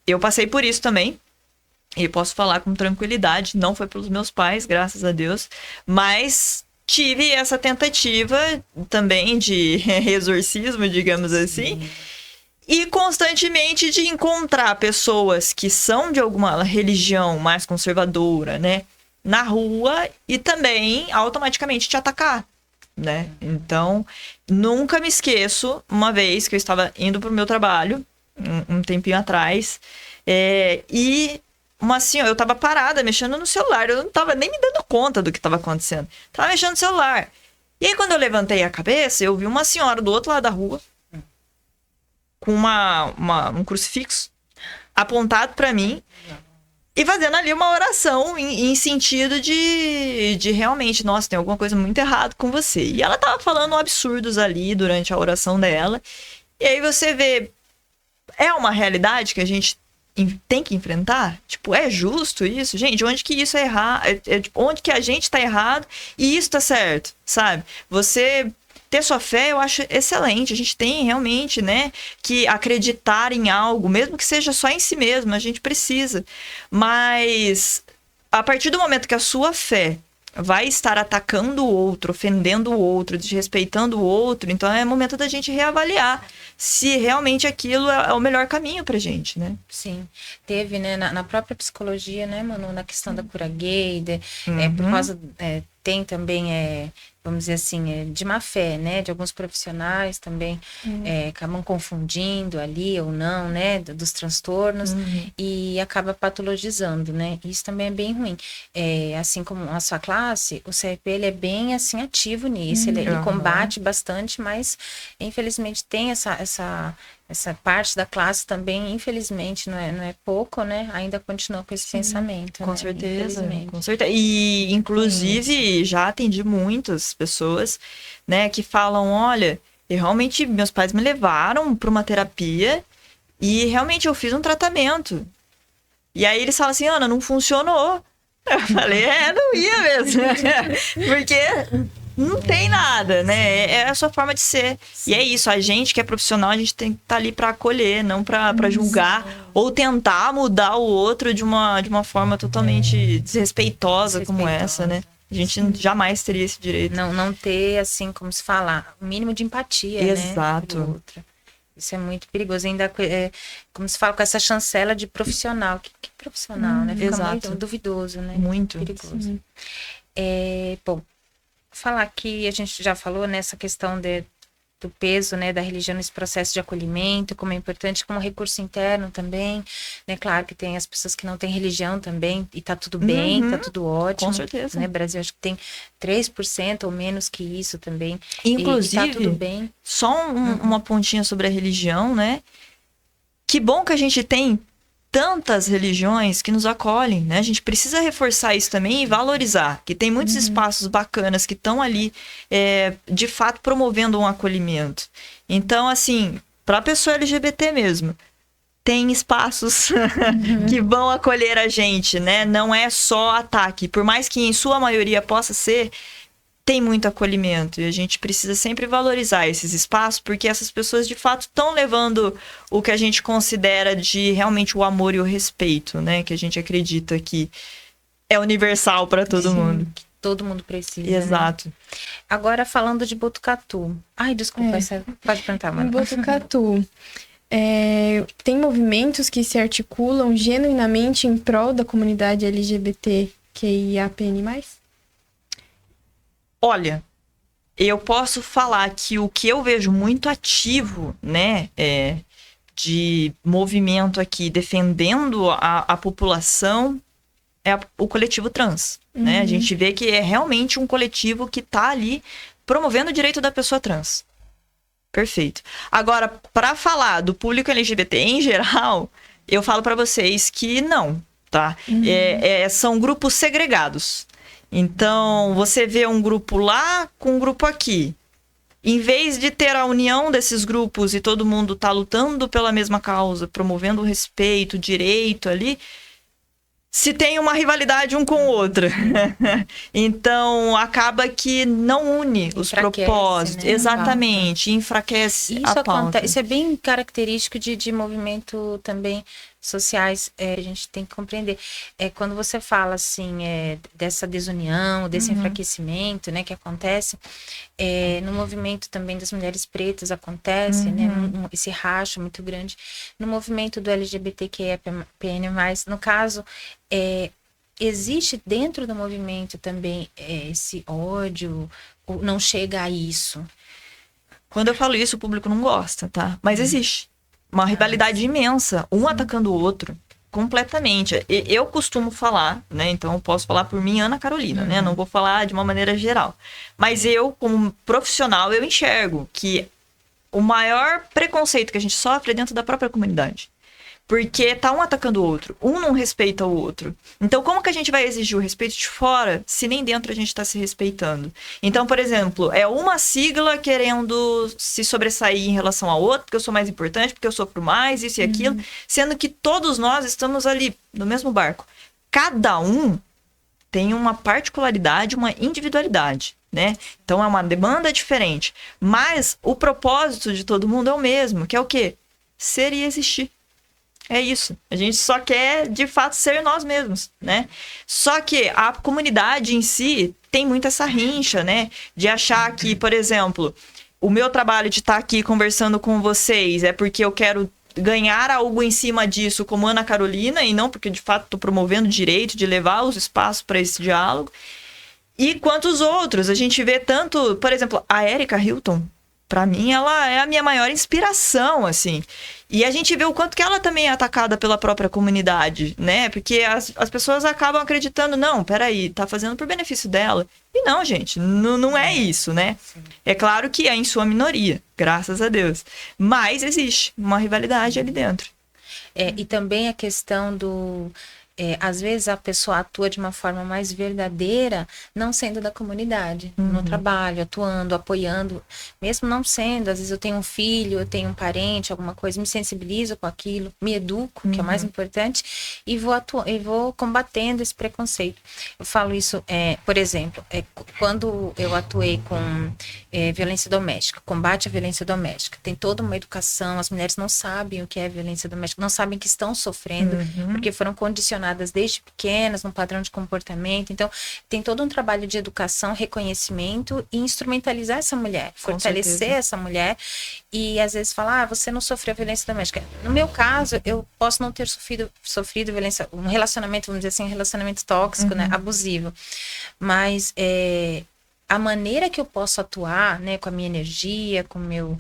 Eu passei por isso também. E posso falar com tranquilidade. Não foi pelos meus pais, graças a Deus. Mas tive essa tentativa também de exorcismo, digamos assim. E constantemente de encontrar pessoas que são de alguma religião mais conservadora, né? Na rua e também automaticamente te atacar, né? Então, nunca me esqueço, uma vez que eu estava indo pro meu trabalho, um tempinho atrás, e uma senhora, eu estava parada mexendo no celular, eu não estava nem me dando conta do que estava acontecendo. Tava mexendo no celular. E aí, quando eu levantei a cabeça, eu vi uma senhora do outro lado da rua, com um crucifixo apontado para mim, e fazendo ali uma oração em sentido de realmente, nossa, tem alguma coisa muito errada com você. E ela tava falando absurdos ali durante a oração dela. E aí você vê, é uma realidade que a gente tem que enfrentar? Tipo, é justo isso? Gente, onde que isso é errado? Onde que a gente tá errado e isso tá certo, sabe? Você ter sua fé, eu acho excelente. A gente tem realmente, né, que acreditar em algo, mesmo que seja só em si mesmo, a gente precisa. Mas a partir do momento que a sua fé vai estar atacando o outro, ofendendo o outro, desrespeitando o outro, então é momento da gente reavaliar se realmente aquilo é o melhor caminho pra gente, né? Sim. Teve, né, na própria psicologia, né, Manu, na questão da cura gay, por causa, tem também, vamos dizer assim, de má fé, né, de alguns profissionais também acabam confundindo ali ou não, né, dos transtornos e acaba patologizando, né, isso também é bem ruim. Assim como a sua classe, o CRP, ele é bem, assim, ativo nisso, ele combate bastante, mas infelizmente tem essa parte da classe também, infelizmente, não é pouco, né? Ainda continua com esse pensamento. Com né? certeza, com certeza. E, inclusive, já atendi muitas pessoas, né, que falam, olha, realmente meus pais me levaram para uma terapia e realmente eu fiz um tratamento. E aí eles falam assim, Ana, não funcionou. Eu falei, não ia mesmo. Porque não tem nada, né? É a sua forma de ser. Sim. E é isso, a gente que é profissional, a gente tem que estar ali para acolher, não para julgar ou tentar mudar o outro de uma forma totalmente desrespeitosa como essa, né? A gente jamais teria esse direito. Não ter, assim, como se fala, o mínimo de empatia, exato, né? Do outro. Isso é muito perigoso. Ainda, como se fala, com essa chancela de profissional. Que profissional, né? Fica exato. muito duvidoso, né? Muito. Perigoso. Bom, falar que a gente já falou nessa questão do peso, né, da religião nesse processo de acolhimento, como é importante, como recurso interno também, né, claro que tem as pessoas que não têm religião também, e tá tudo bem, tá tudo ótimo. Com certeza. Né, Brasil, acho que tem 3% ou menos que isso também. Inclusive, e tá tudo bem. Só uma pontinha sobre a religião, né, que bom que a gente tem tantas religiões que nos acolhem, né? A gente precisa reforçar isso também e valorizar, que tem muitos espaços bacanas que estão ali, de fato, promovendo um acolhimento. Então, assim, para a pessoa LGBT mesmo, tem espaços que vão acolher a gente, né? Não é só ataque, por mais que em sua maioria possa ser, tem muito acolhimento e a gente precisa sempre valorizar esses espaços, porque essas pessoas de fato estão levando o que a gente considera de realmente o amor e o respeito, né? Que a gente acredita que é universal para todo mundo. Que todo mundo precisa. Exato. Né? Agora falando de Botucatu. Ai, desculpa, pode perguntar, Manu. Em Botucatu, tem movimentos que se articulam genuinamente em prol da comunidade LGBTQIAPN+. Olha, eu posso falar que o que eu vejo muito ativo, né, de movimento aqui defendendo a população é o coletivo trans, né? A gente vê que é realmente um coletivo que tá ali promovendo o direito da pessoa trans. Perfeito. Agora, para falar do público LGBT em geral, eu falo para vocês que não, tá? São grupos segregados. Então, você vê um grupo lá com um grupo aqui. Em vez de ter a união desses grupos e todo mundo tá lutando pela mesma causa, promovendo o respeito, o direito ali, se tem uma rivalidade um com o outro. Então, acaba que não une os propósitos. Né? Exatamente, enfraquece a pauta. Isso é bem característico de movimento também sociais, a gente tem que compreender. Quando você fala, assim, dessa desunião, desse enfraquecimento, né, que acontece, no movimento também das mulheres pretas acontece, né, esse racho muito grande. No movimento do LGBTQIAPN+, no caso, existe dentro do movimento também esse ódio, ou não chega a isso? Quando eu falo isso, o público não gosta, tá? Mas existe. Uma rivalidade imensa, um atacando o outro, completamente. Eu costumo falar, né? Então eu posso falar por mim, Ana Carolina, né? Não vou falar de uma maneira geral. Mas eu, como profissional, eu enxergo que o maior preconceito que a gente sofre é dentro da própria comunidade. Porque tá um atacando o outro, um não respeita o outro. Então, como que a gente vai exigir o respeito de fora, se nem dentro a gente tá se respeitando? Então, por exemplo, é uma sigla querendo se sobressair em relação a outra, porque eu sou mais importante, porque eu sofro mais, isso e aquilo, sendo que todos nós estamos ali no mesmo barco. Cada um tem uma particularidade, uma individualidade, né? Então, é uma demanda diferente. Mas o propósito de todo mundo é o mesmo, que é o quê? Ser e existir. É isso. A gente só quer, de fato, ser nós mesmos, né? Só que a comunidade em si tem muito essa rincha, né? De achar que, por exemplo, o meu trabalho de estar aqui conversando com vocês é porque eu quero ganhar algo em cima disso como Ana Carolina e não porque, de fato, estou promovendo o direito de levar os espaços para esse diálogo. E quantos outros? A gente vê tanto, por exemplo, a Erika Hilton. Pra mim, ela é a minha maior inspiração, assim. E a gente vê o quanto que ela também é atacada pela própria comunidade, né? Porque as pessoas acabam acreditando, não, peraí, tá fazendo por benefício dela. E não, gente, não é isso, né? Sim. É claro que é em sua minoria, graças a Deus. Mas existe uma rivalidade ali dentro. E também a questão do... às vezes a pessoa atua de uma forma mais verdadeira, não sendo da comunidade, no trabalho, atuando, apoiando, mesmo não sendo. Às vezes eu tenho um filho, eu tenho um parente, alguma coisa, me sensibilizo com aquilo, me educo, que é o mais importante, e vou combatendo esse preconceito. Eu falo isso, por exemplo, quando eu atuei com violência doméstica, combate à violência doméstica, tem toda uma educação, as mulheres não sabem o que é violência doméstica, não sabem que estão sofrendo, porque foram condicionadas desde pequenas, num padrão de comportamento. Então, tem todo um trabalho de educação, reconhecimento e instrumentalizar essa mulher, fortalecer essa mulher e às vezes falar, você não sofreu violência doméstica. No meu caso, eu posso não ter sofrido violência, um relacionamento, vamos dizer assim, um relacionamento tóxico, né, abusivo. Mas a maneira que eu posso atuar, né, com a minha energia, com o meu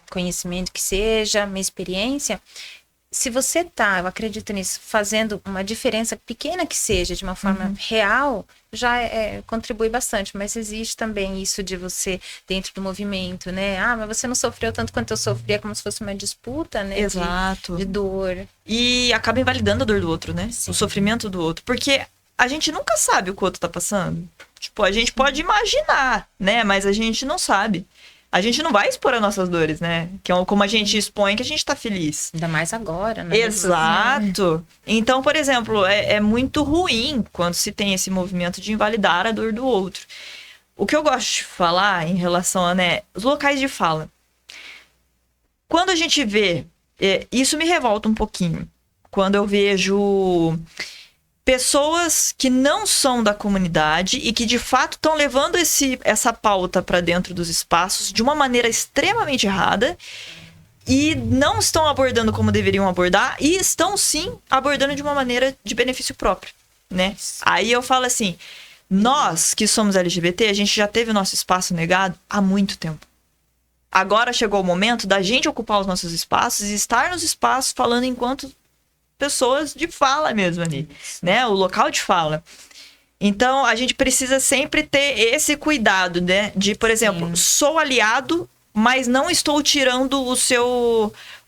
conhecimento que seja, minha experiência, se você eu acredito nisso, fazendo uma diferença pequena que seja, de uma forma real, já contribui bastante. Mas existe também isso de você, dentro do movimento, né? Mas você não sofreu tanto quanto eu sofri, é como se fosse uma disputa, né? Exato. De dor. E acaba invalidando a dor do outro, né? Sim. O sofrimento do outro. Porque a gente nunca sabe o que o outro tá passando. Tipo, a gente pode imaginar, né? Mas a gente não sabe. A gente não vai expor as nossas dores, né? Que é como a gente expõe que a gente tá feliz. Ainda mais agora, né? Exato. Então, por exemplo, é muito ruim quando se tem esse movimento de invalidar a dor do outro. O que eu gosto de falar em relação a, né, os locais de fala. Quando a gente vê... isso me revolta um pouquinho. Quando eu vejo... pessoas que não são da comunidade e que, de fato, estão levando essa pauta para dentro dos espaços de uma maneira extremamente errada e não estão abordando como deveriam abordar e estão, sim, abordando de uma maneira de benefício próprio, né? Aí eu falo assim, nós que somos LGBT, a gente já teve o nosso espaço negado há muito tempo. Agora chegou o momento da gente ocupar os nossos espaços e estar nos espaços falando enquanto... pessoas de fala mesmo ali, né? O local de fala. Então, a gente precisa sempre ter esse cuidado, né? De, por exemplo, sou aliado, mas não estou tirando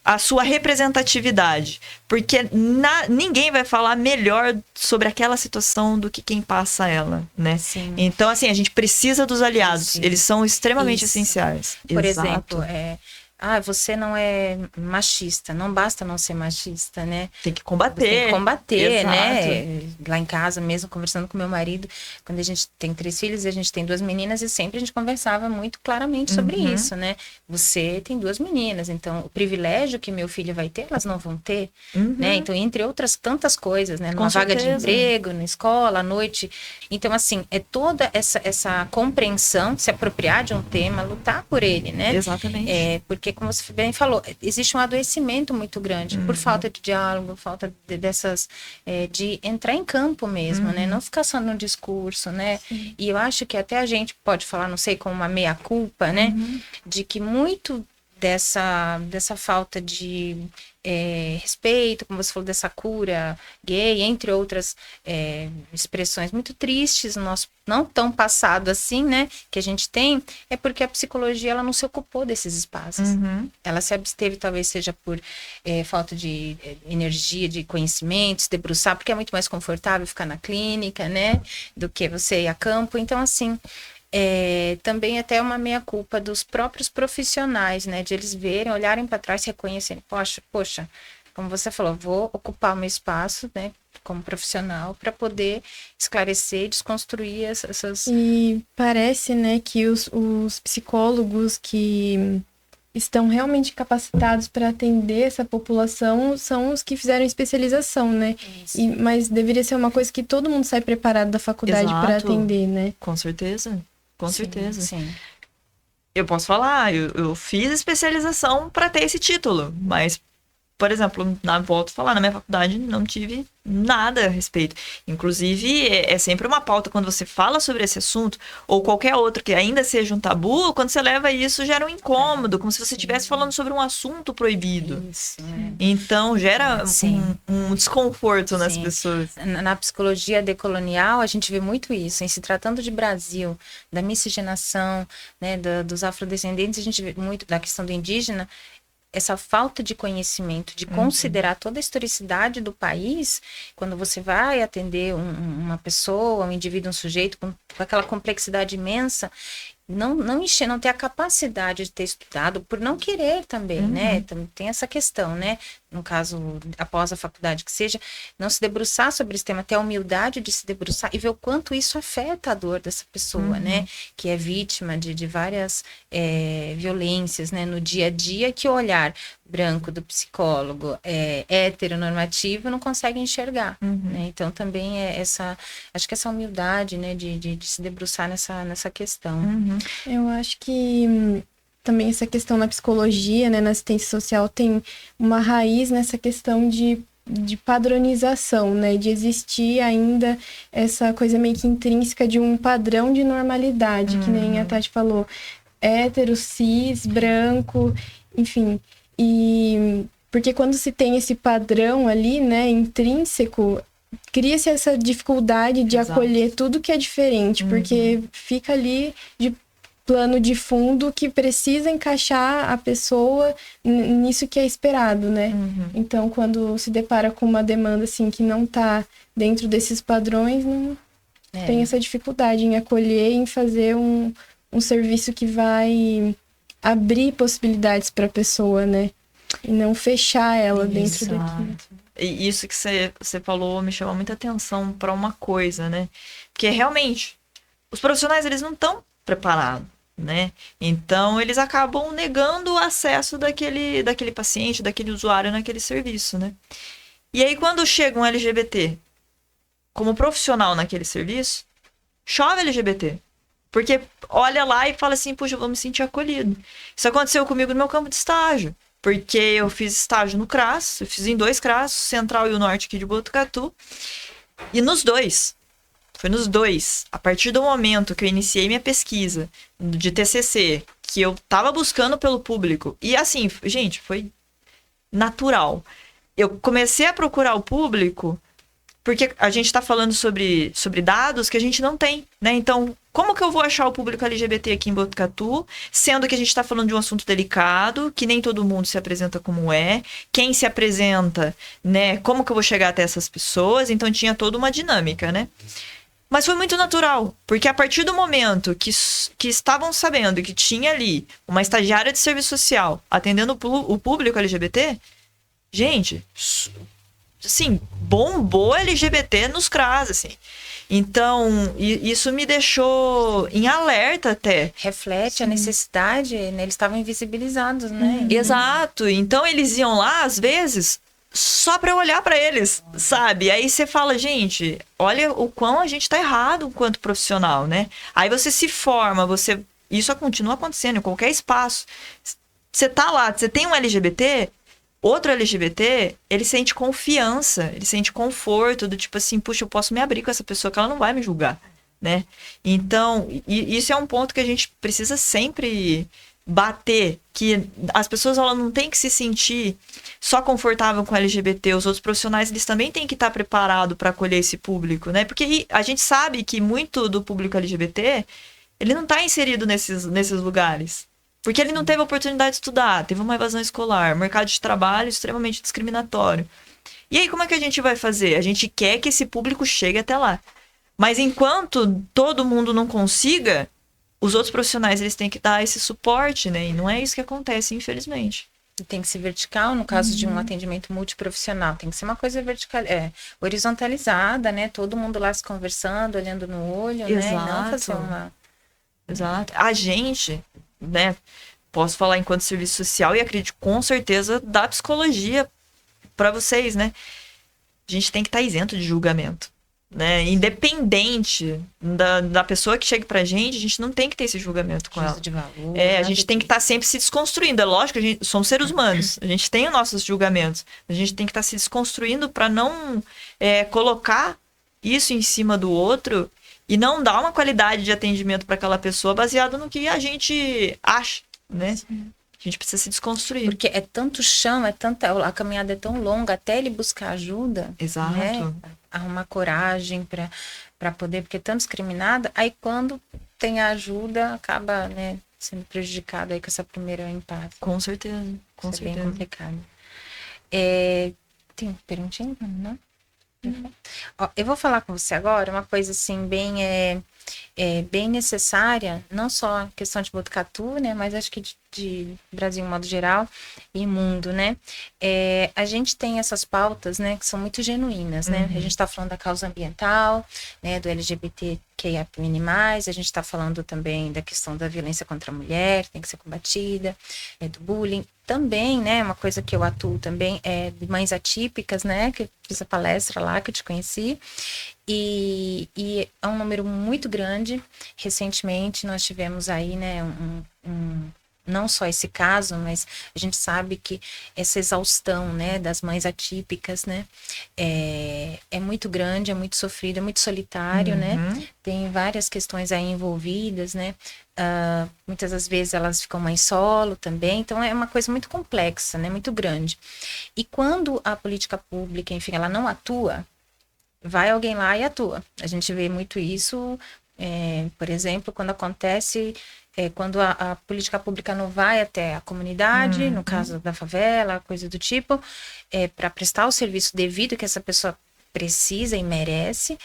a sua representatividade. Porque ninguém vai falar melhor sobre aquela situação do que quem passa ela, né? Sim. Então, assim, a gente precisa dos aliados. Sim. Eles são extremamente Isso. essenciais. Por Exato. exemplo, você não é machista. Não basta não ser machista, né? Tem que Você combater. tem que combater, Exato. né? Lá em casa mesmo, conversando com meu marido, quando a gente tem 3 filhos e a gente tem 2 meninas, e sempre a gente conversava muito claramente sobre isso, né? Você tem 2 meninas, então o privilégio que meu filho vai ter, elas não vão ter, né? Então, entre outras tantas coisas, né? Numa vaga de emprego, na escola, à noite. Então, assim, é toda essa compreensão, se apropriar de um tema, lutar por ele, né? Exatamente. Porque, como você bem falou, existe um adoecimento muito grande por falta de diálogo, falta de entrar em campo mesmo, né? Não ficar só no discurso, né? E eu acho que até a gente pode falar, não sei, como uma meia-culpa, né? De que muito dessa falta de respeito, como você falou, dessa cura gay, entre outras expressões muito tristes no nosso não tão passado assim, né, que a gente tem, é porque a psicologia ela não se ocupou desses espaços. Ela se absteve, talvez seja por falta de energia, de conhecimento, se debruçar, porque é muito mais confortável ficar na clínica, né, do que você ir a campo. Então, assim, também até uma meia-culpa dos próprios profissionais, né? De eles verem, olharem para trás e reconhecerem, poxa, como você falou, vou ocupar o meu espaço, né? Como profissional, para poder esclarecer e desconstruir essas... E parece, né, que os psicólogos que estão realmente capacitados para atender essa população são os que fizeram especialização, né? Mas deveria ser uma coisa que todo mundo sai preparado da faculdade para atender, né? Com certeza. Com certeza. Sim. Eu posso falar, eu fiz especialização para ter esse título, mas, por exemplo, volto a falar, na minha faculdade não tive nada a respeito. Inclusive, é sempre uma pauta quando você fala sobre esse assunto, ou qualquer outro que ainda seja um tabu, quando você leva isso, gera um incômodo, como se você estivesse falando sobre um assunto proibido. Isso, Então, gera um desconforto nas pessoas. Na psicologia decolonial, a gente vê muito isso. Em se tratando de Brasil, da miscigenação, né, dos afrodescendentes, a gente vê muito da questão do indígena, essa falta de conhecimento, de considerar toda a historicidade do país, quando você vai atender uma pessoa, um indivíduo, um sujeito com aquela complexidade imensa, não ter a capacidade de ter estudado por não querer também, né? Tem essa questão, né? No caso, após a faculdade que seja, não se debruçar sobre esse tema, ter a humildade de se debruçar e ver o quanto isso afeta a dor dessa pessoa, né? Que é vítima de várias violências, né? No dia a dia, que o olhar branco do psicólogo heteronormativo não consegue enxergar, né? Então, também acho que essa humildade, né? De se debruçar nessa questão. Eu acho que também essa questão na psicologia, né, na assistência social, tem uma raiz nessa questão de padronização, né, de existir ainda essa coisa meio que intrínseca de um padrão de normalidade, que nem a Tati falou, hétero, cis, branco, enfim. E porque quando se tem esse padrão ali, né, intrínseco, cria-se essa dificuldade de acolher tudo que é diferente, porque fica ali de plano de fundo que precisa encaixar a pessoa nisso que é esperado, né? Então, quando se depara com uma demanda, assim, que não tá dentro desses padrões, não tem essa dificuldade em acolher, em fazer um serviço que vai abrir possibilidades para a pessoa, né? E não fechar ela dentro daquilo. E isso que você falou me chamou muita atenção para uma coisa, né? Porque realmente, os profissionais, eles não estão preparados, né? Então, eles acabam negando o acesso daquele paciente, daquele usuário naquele serviço, né? E aí, quando chega um LGBT como profissional naquele serviço, chove LGBT. Porque olha lá e fala assim, puxa, eu vou me sentir acolhido. Isso aconteceu comigo no meu campo de estágio. Porque eu fiz estágio no CRAS, eu fiz em 2 CRAS, Central e o Norte aqui de Botucatu. E foi nos dois, a partir do momento que eu iniciei minha pesquisa de TCC, que eu tava buscando pelo público, e assim, gente, foi natural. Eu comecei a procurar o público Porque a gente está falando sobre dados que a gente não tem, né? Então, como que eu vou achar o público LGBT aqui em Botucatu, sendo que a gente está falando de um assunto delicado, que nem todo mundo se apresenta como é, quem se apresenta, né? Como que eu vou chegar até essas pessoas? Então, tinha toda uma dinâmica, né? Mas foi muito natural, porque a partir do momento que estavam sabendo que tinha ali uma estagiária de serviço social atendendo o público LGBT, gente, assim, bombou LGBT nos CRAS, assim. Então, isso me deixou em alerta até. Reflete a necessidade, né? Eles estavam invisibilizados, né? Exato. Então, eles iam lá, às vezes, só para eu olhar para eles, sabe? Aí você fala, gente, olha o quão a gente tá errado enquanto profissional, né? Aí você se forma, isso continua acontecendo em qualquer espaço. Você tá lá, você tem um LGBT, outro LGBT, ele sente confiança, ele sente conforto, do tipo assim, puxa, eu posso me abrir com essa pessoa que ela não vai me julgar, né? Então, isso é um ponto que a gente precisa sempre bater, que as pessoas elas não têm que se sentir só confortável com LGBT, os outros profissionais eles também têm que estar preparados para acolher esse público, né? Porque a gente sabe que muito do público LGBT, ele não está inserido nesses lugares. Porque ele não teve a oportunidade de estudar, teve uma evasão escolar, mercado de trabalho extremamente discriminatório. E aí, como é que a gente vai fazer? A gente quer que esse público chegue até lá. Mas enquanto todo mundo não consiga, os outros profissionais eles têm que dar esse suporte, né? E não é isso que acontece, infelizmente. Tem que ser vertical, no caso de um atendimento multiprofissional. Tem que ser uma coisa vertical, horizontalizada, né? Todo mundo lá se conversando, olhando no olho, né? E não fazer uma... Exato. A gente, né? Posso falar enquanto serviço social e acredito com certeza da psicologia para vocês, né? A gente tem que estar isento de julgamento, né? Independente da pessoa que chegue pra gente, a gente não tem que ter esse julgamento com ela. De valor, a gente tem que estar sempre se desconstruindo. É lógico que somos seres humanos, a gente tem os nossos julgamentos. A gente tem que estar se desconstruindo para não colocar isso em cima do outro e não dar uma qualidade de atendimento para aquela pessoa baseado no que a gente acha, né? Sim. A gente precisa se desconstruir. Porque é tanto chão, a caminhada é tão longa até ele buscar ajuda. Exato. Né? Arrumar coragem para poder, porque é tão discriminada, aí quando tem a ajuda, acaba, né, sendo prejudicado aí com essa primeira impasse. Com certeza, com Isso certeza. É bem complicado. Tem perguntinha? Não? Ó, eu vou falar com você agora uma coisa assim, bem necessária, não só a questão de Botucatu, né, mas acho que de Brasil, de modo geral, e mundo, né? A gente tem essas pautas, né, que são muito genuínas, né? A gente está falando da causa ambiental, né, do LGBTQIA+, a gente está falando também da questão da violência contra a mulher, que tem que ser combatida, do bullying. Também, né, uma coisa que eu atuo também é de mães atípicas, né, que eu fiz a palestra lá, que eu te conheci, e é um número muito grande. Recentemente nós tivemos aí, né, não só esse caso, mas a gente sabe que essa exaustão, né, das mães atípicas, né, é muito grande, é muito sofrido, é muito solitário, né, tem várias questões aí envolvidas, né, muitas das vezes elas ficam mãe solo também, então é uma coisa muito complexa, né, muito grande. E quando a política pública, enfim, ela não atua, vai alguém lá e atua. A gente vê muito isso, por exemplo, quando acontece... quando a política pública não vai até a comunidade, no caso da favela, coisa do tipo, para prestar o serviço devido que essa pessoa precisa e merece,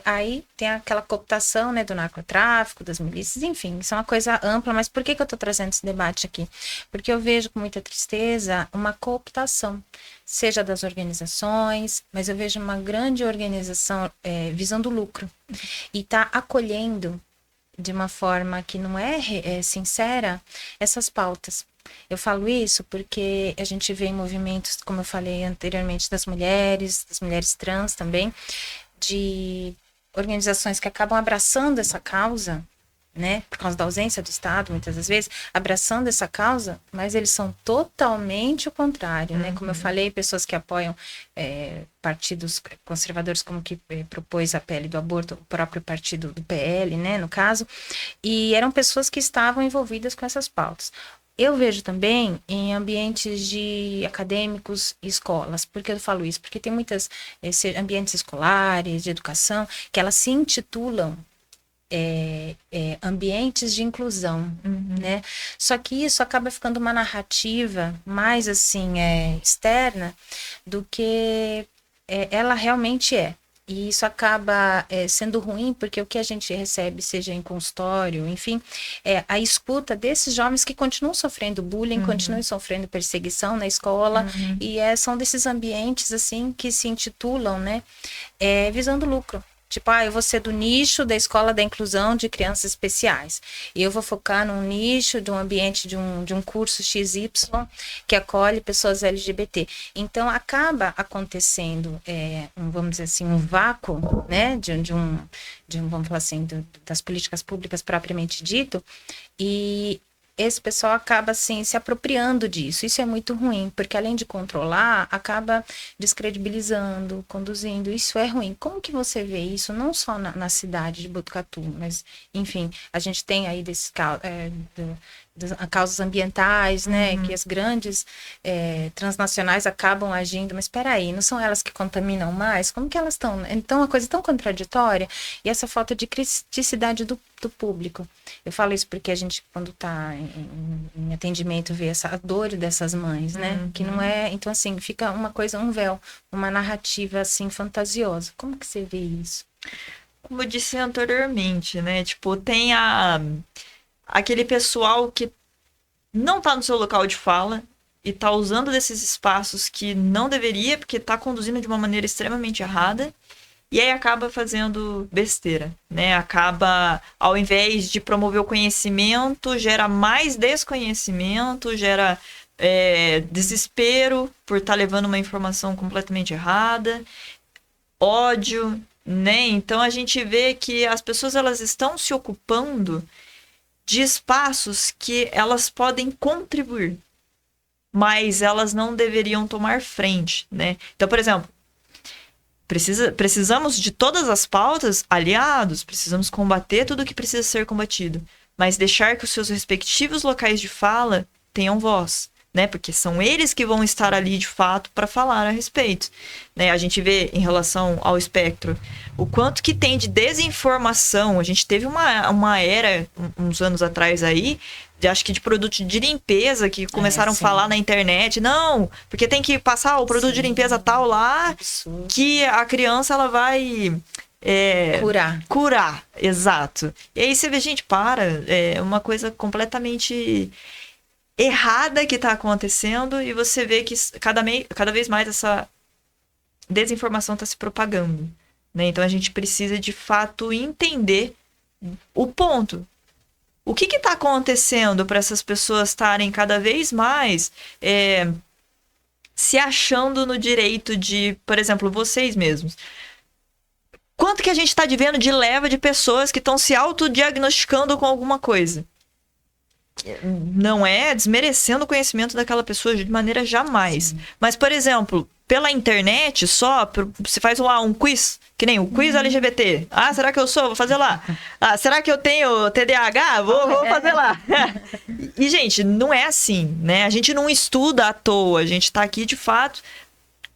aí tem aquela cooptação, né, do narcotráfico, das milícias, enfim, isso é uma coisa ampla. Mas por que eu estou trazendo esse debate aqui? Porque eu vejo com muita tristeza uma cooptação, seja das organizações, mas eu vejo uma grande organização visando lucro e está acolhendo de uma forma que não é sincera essas pautas. Eu falo isso porque a gente vê em movimentos, como eu falei anteriormente, das mulheres trans também, de organizações que acabam abraçando essa causa, né, por causa da ausência do Estado, muitas das vezes, abraçando essa causa, mas eles são totalmente o contrário, né, como eu falei, pessoas que apoiam partidos conservadores, como que propôs a PL do aborto, o próprio partido do PL, né, no caso, e eram pessoas que estavam envolvidas com essas pautas. Eu vejo também em ambientes de acadêmicos e escolas. Por que eu falo isso? Porque tem muitas ambientes escolares, de educação, que elas se intitulam ambientes de inclusão, né? Só que isso acaba ficando uma narrativa mais assim externa do que ela realmente é. E isso acaba sendo ruim, porque o que a gente recebe, seja em consultório, enfim, a escuta desses jovens que continuam sofrendo bullying, continuam sofrendo perseguição na escola, e são desses ambientes, assim, que se intitulam, né, visando lucro. Tipo, eu vou ser do nicho da escola da inclusão de crianças especiais. E eu vou focar num nicho, de um ambiente de um curso XY que acolhe pessoas LGBT. Então, acaba acontecendo, vamos dizer assim, um vácuo, né, vamos falar assim, das políticas públicas propriamente dito, e esse pessoal acaba, assim, se apropriando disso. Isso é muito ruim, porque além de controlar, acaba descredibilizando, conduzindo. Isso é ruim. Como que você vê isso, não só na cidade de Botucatu, mas, enfim, a gente tem aí das causas ambientais, né, que as grandes transnacionais acabam agindo, mas espera aí, não são elas que contaminam mais? Como que elas estão? Então, uma coisa tão contraditória, e essa falta de criticidade do público. Eu falo isso porque a gente, quando está em atendimento, vê essa dor dessas mães, né, que não é, então assim, fica uma coisa, um véu, uma narrativa, assim, fantasiosa. Como que você vê isso? Como eu disse anteriormente, né, tipo, tem aquele pessoal que não tá no seu local de fala e tá usando desses espaços que não deveria, porque tá conduzindo de uma maneira extremamente errada, e aí acaba fazendo besteira, né? Acaba, ao invés de promover o conhecimento, gera mais desconhecimento, gera desespero por estar levando uma informação completamente errada, ódio, né? Então a gente vê que as pessoas, elas estão se ocupando de espaços que elas podem contribuir, mas elas não deveriam tomar frente, né? Então, por exemplo, precisamos de todas as pautas aliados, precisamos combater tudo o que precisa ser combatido, mas deixar que os seus respectivos locais de fala tenham voz, né? Porque são eles que vão estar ali de fato para falar a respeito, né? A gente vê em relação ao espectro o quanto que tem de desinformação. A gente teve uma era, uns anos atrás aí, acho que de produtos de limpeza que começaram a falar na internet. Não, porque tem que passar o produto de limpeza tal lá, que a criança ela vai curar, exato. E aí você vê, gente, é uma coisa completamente errada que está acontecendo, e você vê que cada vez mais essa desinformação está se propagando, né? Então a gente precisa de fato entender o ponto. O que está acontecendo para essas pessoas estarem cada vez mais se achando no direito de, por exemplo, vocês mesmos? Quanto que a gente está vendo de leva de pessoas que estão se autodiagnosticando com alguma coisa? Não é desmerecendo o conhecimento daquela pessoa de maneira jamais. Sim. Mas, por exemplo, pela internet só, você faz lá um quiz, que nem o quiz LGBT. Ah, será que eu sou? Vou fazer lá. Ah, será que eu tenho TDAH? Vou fazer lá. E, gente, não é assim, né? A gente não estuda à toa, a gente tá aqui, de fato,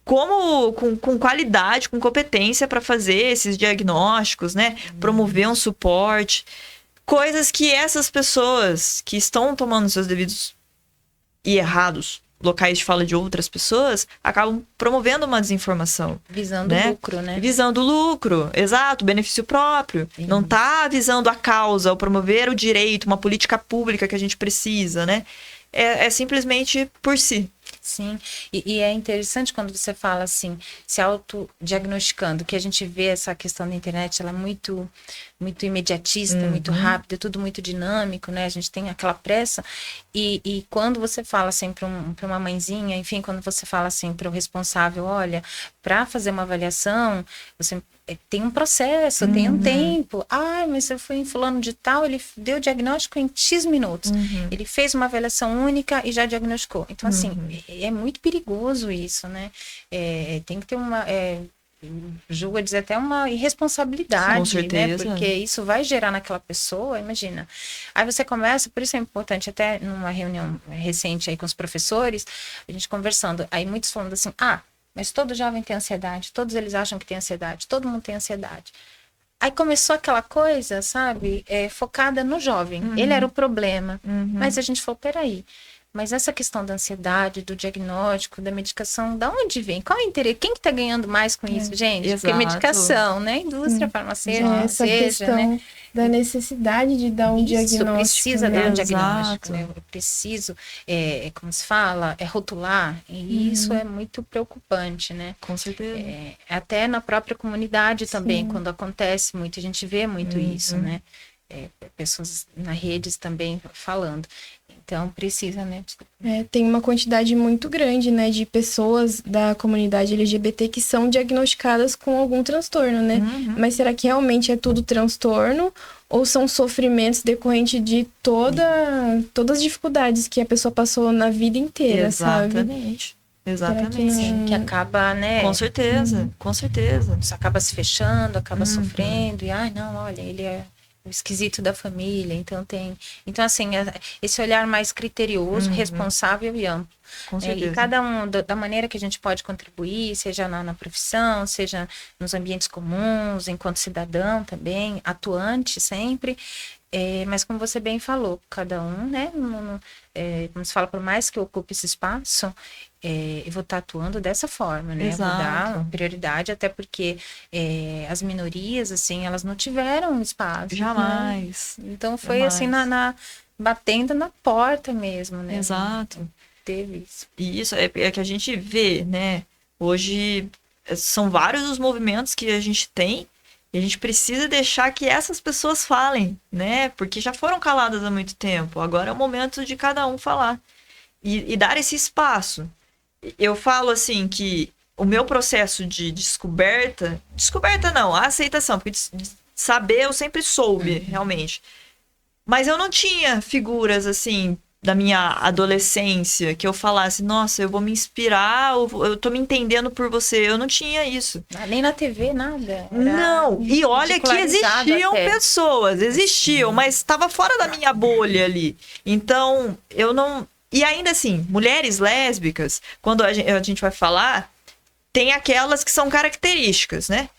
com qualidade, com competência para fazer esses diagnósticos, né? Promover um suporte. Coisas que essas pessoas que estão tomando seus devidos e errados locais de fala de outras pessoas acabam promovendo uma desinformação. Visando lucro, né? Visando lucro, exato, benefício próprio. Sim. Não tá visando a causa, ou promover o direito, uma política pública que a gente precisa, né? É simplesmente por si. Sim, e é interessante quando você fala assim, se autodiagnosticando, que a gente vê essa questão da internet, ela é muito imediatista, muito rápida, tudo muito dinâmico, né? A gente tem aquela pressa, e quando você fala assim para uma mãezinha, enfim, quando você fala assim para o responsável, olha, para fazer uma avaliação, você tem um processo, tem um tempo. Ah, mas eu fui em fulano de tal, ele deu o diagnóstico em X minutos. Ele fez uma avaliação única e já diagnosticou. Então, assim, é muito perigoso isso, né? Tem que ter julgo a dizer até uma irresponsabilidade, Com certeza. né? Porque isso vai gerar naquela pessoa, imagina. Aí você começa, por isso é importante, até numa reunião recente aí com os professores, a gente conversando, aí muitos falando assim, mas todo jovem tem ansiedade, todos eles acham que tem ansiedade, todo mundo tem ansiedade. Aí começou aquela coisa, sabe, focada no jovem. Ele era o problema. Mas a gente falou, peraí, mas essa questão da ansiedade, do diagnóstico, da medicação, da onde vem? Qual é o interesse? Quem que tá ganhando mais com isso, gente? Exato. Porque medicação, né? Indústria farmacêutica, Essa seja, questão né? da necessidade de dar um diagnóstico. Precisa dar um Exato. diagnóstico, né? Eu preciso, como se fala, rotular. E isso é muito preocupante, né? Com certeza. Até na própria comunidade também, quando acontece muito, a gente vê muito isso, né? Pessoas nas redes também falando. Então, precisa, né? Tem uma quantidade muito grande, né, de pessoas da comunidade LGBT que são diagnosticadas com algum transtorno, né? Mas será que realmente é tudo transtorno? Ou são sofrimentos decorrentes de todas as dificuldades que a pessoa passou na vida inteira, sabe? Exatamente. Que acaba, né? Com certeza, com certeza. Isso acaba se fechando, acaba sofrendo. E, não, olha, ele é o esquisito da família. Então, assim, esse olhar mais criterioso, responsável e amplo. Com certeza. E cada um, da maneira que a gente pode contribuir, seja na profissão, seja nos ambientes comuns, enquanto cidadão também, atuante sempre. Mas como você bem falou, cada um, né? Como se fala, por mais que eu ocupe esse espaço, eu vou estar atuando dessa forma, né? Exato. Vou dar prioridade, até porque as minorias, assim, elas não tiveram espaço. Jamais. Né? Então foi Jamais. assim, batendo na porta mesmo, né? Exato. Teve isso. E isso é que a gente vê, né? Hoje são vários os movimentos que a gente tem e a gente precisa deixar que essas pessoas falem, né? Porque já foram caladas há muito tempo. Agora é o momento de cada um falar e dar esse espaço. Eu falo assim que o meu processo de descoberta não, a aceitação, porque saber eu sempre soube, realmente. Mas eu não tinha figuras assim da minha adolescência que eu falasse, nossa, eu vou me inspirar, eu tô me entendendo por você. Eu não tinha isso. Nem na TV, nada. Não, e olha que existiam pessoas, mas estava fora da minha bolha ali. Então, eu não... E ainda assim, mulheres lésbicas, quando a gente vai falar, tem aquelas que são características, né?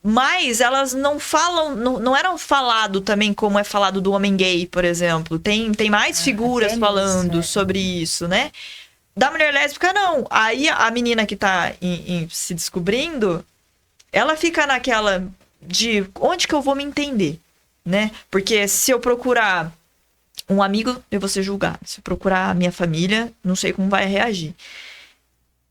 Mas elas não falam, não eram falado também como é falado do homem gay, por exemplo. Tem mais figuras falando sobre isso, né? Da mulher lésbica, não. Aí a menina que tá se descobrindo, ela fica naquela de onde que eu vou me entender, né? Porque se eu procurar um amigo, eu vou ser julgado. Se eu procurar a minha família, não sei como vai reagir.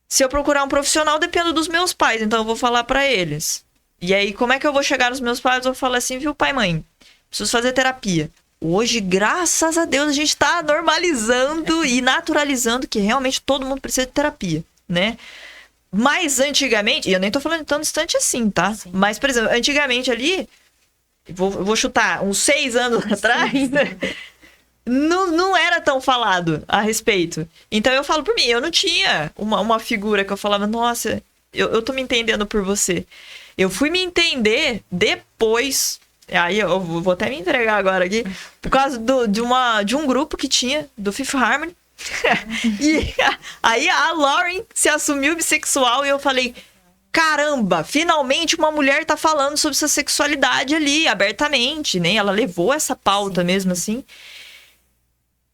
Se eu procurar um profissional, dependo dos meus pais, então eu vou falar pra eles. E aí, como é que eu vou chegar nos meus pais? Eu vou falar assim, viu, pai e mãe, preciso fazer terapia. Hoje, graças a Deus, a gente tá normalizando e naturalizando que realmente todo mundo precisa de terapia, né? Mas antigamente, e eu nem tô falando tão distante assim, tá? Sim. Mas, por exemplo, antigamente ali, vou chutar, uns 6 anos atrás, não era tão falado a respeito. Então eu falo por mim, eu não tinha uma figura que eu falava, nossa, eu tô me entendendo por você. Eu fui me entender depois, aí eu vou até me entregar agora aqui, por causa de um grupo que tinha, do Fifth Harmony. E aí a Lauren se assumiu bissexual e eu falei, caramba, finalmente uma mulher tá falando sobre sua sexualidade ali, abertamente, né? Ela levou essa pauta mesmo assim.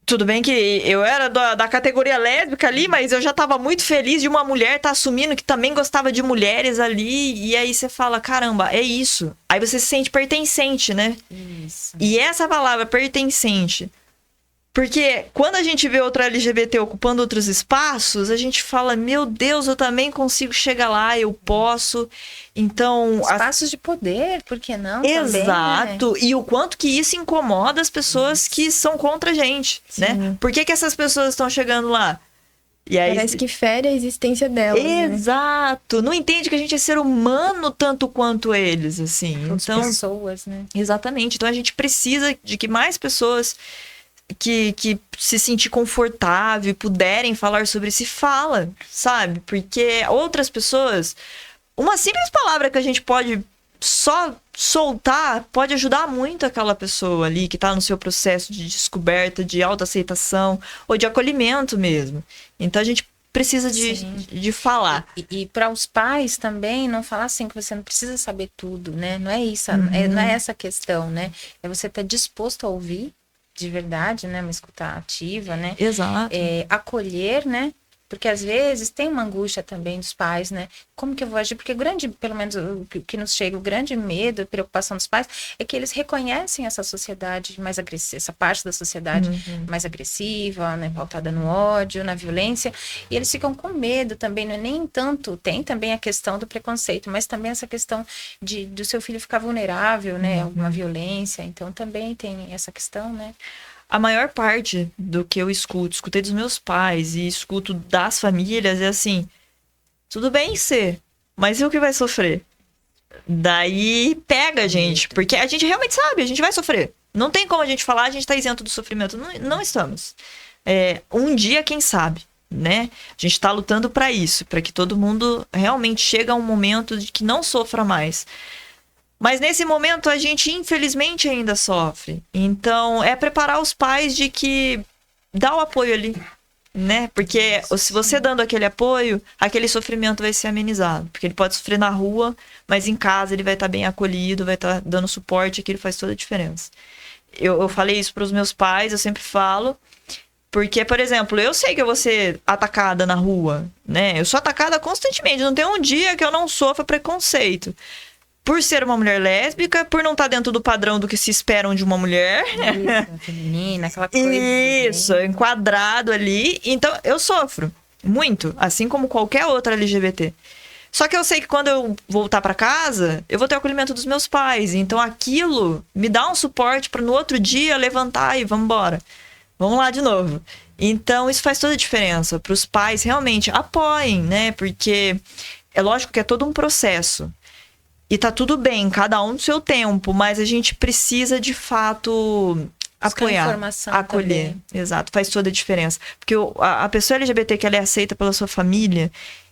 Tudo bem que eu era da categoria lésbica ali, mas eu já tava muito feliz de uma mulher estar assumindo que também gostava de mulheres ali. E aí você fala, caramba, é isso. Aí você se sente pertencente, né? Isso. E essa palavra, pertencente. Porque quando a gente vê outra LGBT ocupando outros espaços, a gente fala, meu Deus, eu também consigo chegar lá, eu posso. Então... Espaços de poder, por que não? Exato. Também, né? E o quanto que isso incomoda as pessoas que são contra a gente, né? Por que essas pessoas estão chegando lá? E aí, parece que fere a existência delas. Exato. Né? Não entende que a gente é ser humano tanto quanto eles, assim. Então, pessoas, né? Exatamente. Então a gente precisa de que mais pessoas... Que se sentir confortável e puderem falar sobre isso, fala, sabe? Porque outras pessoas uma simples palavra que a gente pode só soltar pode ajudar muito aquela pessoa ali que está no seu processo de descoberta, de autoaceitação ou de acolhimento mesmo. Então a gente precisa de falar. E para os pais também, não falar assim que você não precisa saber tudo, né? Não é isso, não é essa a questão, né? É você estar disposto a ouvir de verdade, né? Uma escuta ativa, né? Exato. Acolher, né? Porque às vezes tem uma angústia também dos pais, né? Como que eu vou agir? Porque pelo menos o que nos chega, o grande medo, a preocupação dos pais é que eles reconhecem essa sociedade mais agressiva, essa parte da sociedade mais agressiva, né? Pautada no ódio, na violência, e eles ficam com medo também, não é nem tanto, tem também a questão do preconceito, mas também essa questão do seu filho ficar vulnerável, né? Alguma violência, então também tem essa questão, né? A maior parte do que eu escutei dos meus pais e escuto das famílias é assim, tudo bem ser, mas e o que vai sofrer? Daí pega a gente, porque a gente realmente sabe, a gente vai sofrer. Não tem como a gente falar, a gente tá isento do sofrimento. Não estamos. Um dia, quem sabe, né? A gente tá lutando para isso, para que todo mundo realmente chegue a um momento de que não sofra mais. Mas nesse momento a gente, infelizmente, ainda sofre. Então, é preparar os pais de que dá o apoio ali, né? Porque se você dando aquele apoio, aquele sofrimento vai ser amenizado. Porque ele pode sofrer na rua, mas em casa ele vai estar bem acolhido, vai estar dando suporte, aquilo faz toda a diferença. Eu falei isso para os meus pais, eu sempre falo. Porque, por exemplo, eu sei que eu vou ser atacada na rua, né? Eu sou atacada constantemente, não tem um dia que eu não sofra preconceito. Por ser uma mulher lésbica, por não estar dentro do padrão do que se esperam de uma mulher. Isso, feminina, aquela coisa. Isso, enquadrado ali. Então, eu sofro muito, assim como qualquer outra LGBT. Só que eu sei que quando eu voltar para casa, eu vou ter o acolhimento dos meus pais. Então, aquilo me dá um suporte para no outro dia levantar e vamos embora. Vamos lá de novo. Então, isso faz toda a diferença. Para os pais realmente apoiem, né? Porque é lógico que é todo um processo. E tá tudo bem, cada um no seu tempo, mas a gente precisa, de fato, apoiar, acolher. Também. Exato, faz toda a diferença. Porque a pessoa LGBT que ela é aceita pela sua família,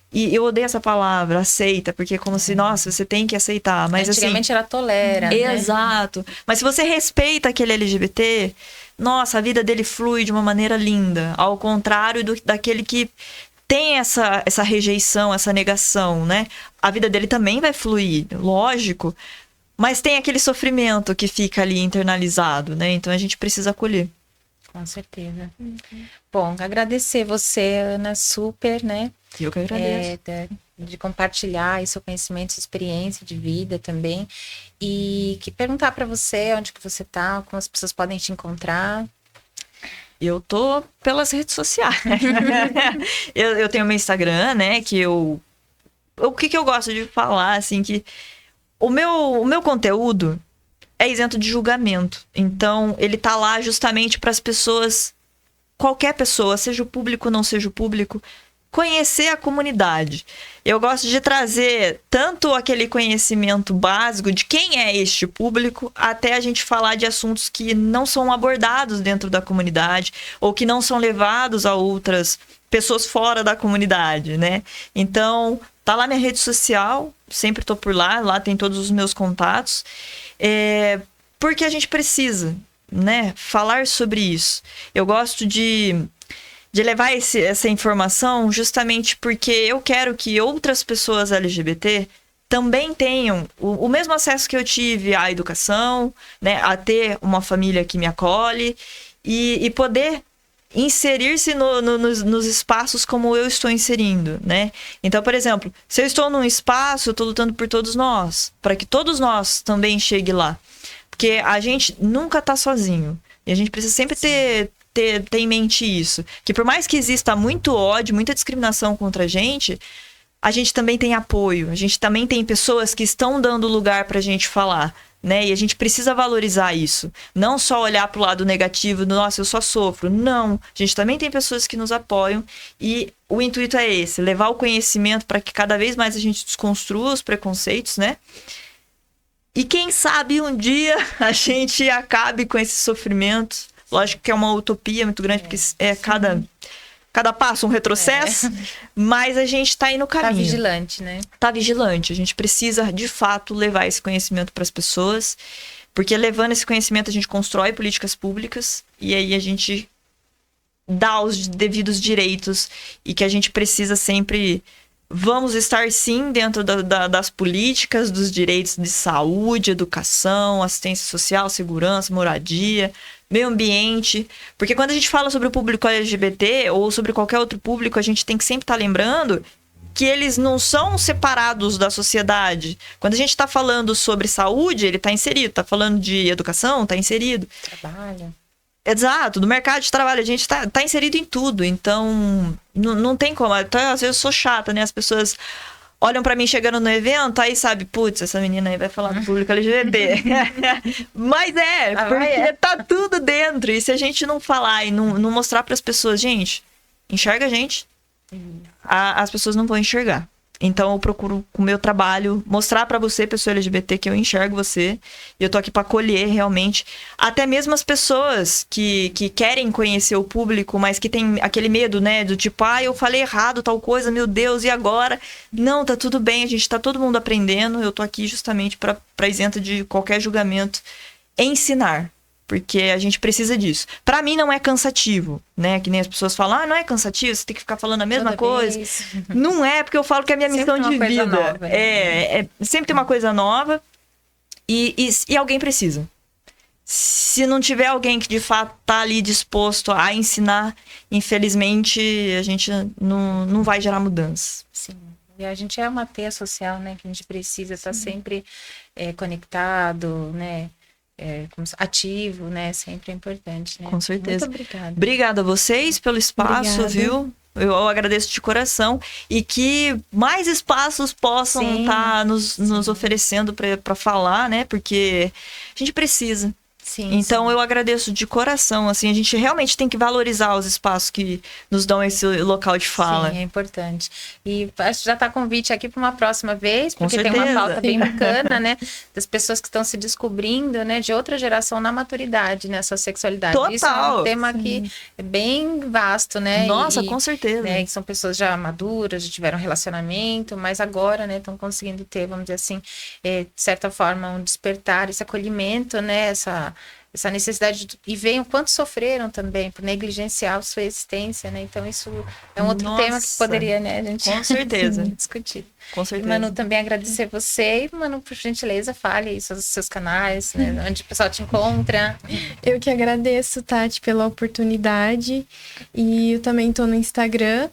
e eu odeio essa palavra, aceita, porque é como se, nossa, você tem que aceitar. Mas antigamente assim, ela tolera, né? Exato. Mas se você respeita aquele LGBT, nossa, a vida dele flui de uma maneira linda. Ao contrário daquele que tem essa rejeição, essa negação, né? A vida dele também vai fluir, lógico, mas tem aquele sofrimento que fica ali internalizado, né? Então a gente precisa acolher. Com certeza. Bom, agradecer você, Ana, super, né? Eu que agradeço. De compartilhar aí seu conhecimento, sua experiência de vida também. E que perguntar para você onde que você tá, como as pessoas podem te encontrar. Eu tô pelas redes sociais. eu tenho meu Instagram, né? Que o que eu gosto de falar, assim, que o meu conteúdo é isento de julgamento. Então, ele tá lá justamente para as pessoas, qualquer pessoa, seja o público ou não seja o público, conhecer a comunidade. Eu gosto de trazer tanto aquele conhecimento básico de quem é este público, até a gente falar de assuntos que não são abordados dentro da comunidade ou que não são levados a outras pessoas fora da comunidade, né? Então, tá lá minha rede social, sempre tô por lá tem todos os meus contatos, porque a gente precisa, né, falar sobre isso. Eu gosto de levar essa informação justamente porque eu quero que outras pessoas LGBT também tenham o mesmo acesso que eu tive à educação, né, a ter uma família que me acolhe e poder inserir-se nos espaços como eu estou inserindo, né? Então, por exemplo, se eu estou num espaço, eu estou lutando por todos nós, para que todos nós também chegue lá. Porque a gente nunca está sozinho. E a gente precisa sempre ter em mente isso. Que por mais que exista muito ódio, muita discriminação contra a gente também tem apoio. A gente também tem pessoas que estão dando lugar pra gente falar, né? E a gente precisa valorizar isso. Não só olhar pro lado negativo, nossa, eu só sofro. Não. A gente também tem pessoas que nos apoiam. E o intuito é esse, levar o conhecimento para que cada vez mais a gente desconstrua os preconceitos, né? E quem sabe um dia a gente acabe com esse sofrimento. Lógico que é uma utopia muito grande, porque cada passo um retrocesso, mas a gente tá aí no caminho. Tá vigilante, né? Tá vigilante. A gente precisa, de fato, levar esse conhecimento para as pessoas, porque levando esse conhecimento a gente constrói políticas públicas e aí a gente dá os devidos direitos e que a gente precisa sempre... Vamos estar, sim, dentro das políticas, dos direitos de saúde, educação, assistência social, segurança, moradia, meio ambiente. Porque quando a gente fala sobre o público LGBT ou sobre qualquer outro público, a gente tem que sempre estar lembrando que eles não são separados da sociedade. Quando a gente está falando sobre saúde, ele está inserido. Está falando de educação, está inserido. Trabalho. Exato, do mercado de trabalho, a gente tá inserido em tudo, então não tem como. Então, às vezes eu sou chata, né? As pessoas olham pra mim chegando no evento, aí sabe, putz, essa menina aí vai falar do público LGBT. Mas porque tá tudo dentro. E se a gente não falar e não mostrar pras pessoas, gente, enxerga a gente, as pessoas não vão enxergar. Então eu procuro, com o meu trabalho, mostrar pra você, pessoa LGBT, que eu enxergo você. E eu tô aqui pra acolher, realmente. Até mesmo as pessoas que querem conhecer o público, mas que tem aquele medo, né? Do tipo, eu falei errado tal coisa, meu Deus, e agora? Não, tá tudo bem, a gente tá todo mundo aprendendo. Eu tô aqui justamente pra isenta de qualquer julgamento. Ensinar. Porque a gente precisa disso. Pra mim não é cansativo, né? Que nem as pessoas falam, não é cansativo, você tem que ficar falando a mesma coisa. Não é, porque eu falo que é a minha missão de vida. Nova, né? Sempre tem uma coisa nova e alguém precisa. Se não tiver alguém que de fato tá ali disposto a ensinar, infelizmente a gente não vai gerar mudança. Sim. E a gente é uma teia social, né? Que a gente precisa estar sempre conectado, né? Ativo, né? Sempre é importante, né? Com certeza. Muito obrigada. Obrigada a vocês pelo espaço, Obrigada. viu? Eu agradeço de coração e que mais espaços possam estar nos oferecendo para falar, né? Porque a gente precisa. Sim, Então, sim. eu agradeço de coração, assim, a gente realmente tem que valorizar os espaços que nos dão esse local de fala. Sim, é importante. E acho que já está convite aqui para uma próxima vez, porque tem uma certeza. pauta bem bacana, né? Das pessoas que estão se descobrindo, né? De outra geração na maturidade, né? Sua sexualidade. Total. Isso é um tema que é bem vasto, né? Nossa, com certeza. Né, que são pessoas já maduras, já tiveram relacionamento, mas agora, né? Estão conseguindo ter, vamos dizer assim, de certa forma, um despertar, esse acolhimento, né? Essa necessidade e veem o quanto sofreram também por negligenciar a sua existência, né? Então isso é um outro tema que poderia, né, a gente com certeza discutir. Com certeza. E, Manu, também agradecer você e, Manu, por gentileza, fale aí sobre os seus canais, né? Onde o pessoal te encontra. Eu que agradeço, Tati, pela oportunidade. E eu também tô no Instagram.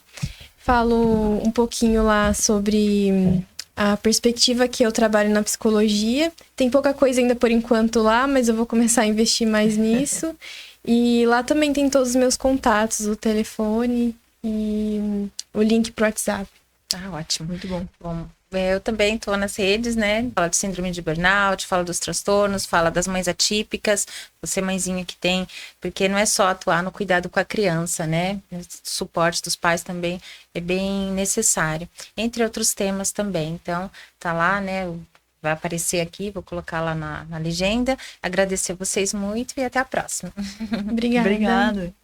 Falo um pouquinho lá sobre a perspectiva que eu trabalho na psicologia. Tem pouca coisa ainda por enquanto lá, mas eu vou começar a investir mais nisso. E lá também tem todos os meus contatos, o telefone e o link pro WhatsApp. Ótimo. Muito bom. Bom, eu também estou nas redes, né? Fala de síndrome de burnout, fala dos transtornos, fala das mães atípicas, você mãezinha que tem, porque não é só atuar no cuidado com a criança, né? O suporte dos pais também é bem necessário, entre outros temas também. Então, tá lá, né? Vai aparecer aqui, vou colocar lá na legenda. Agradecer vocês muito e até a próxima. Obrigada. Obrigada.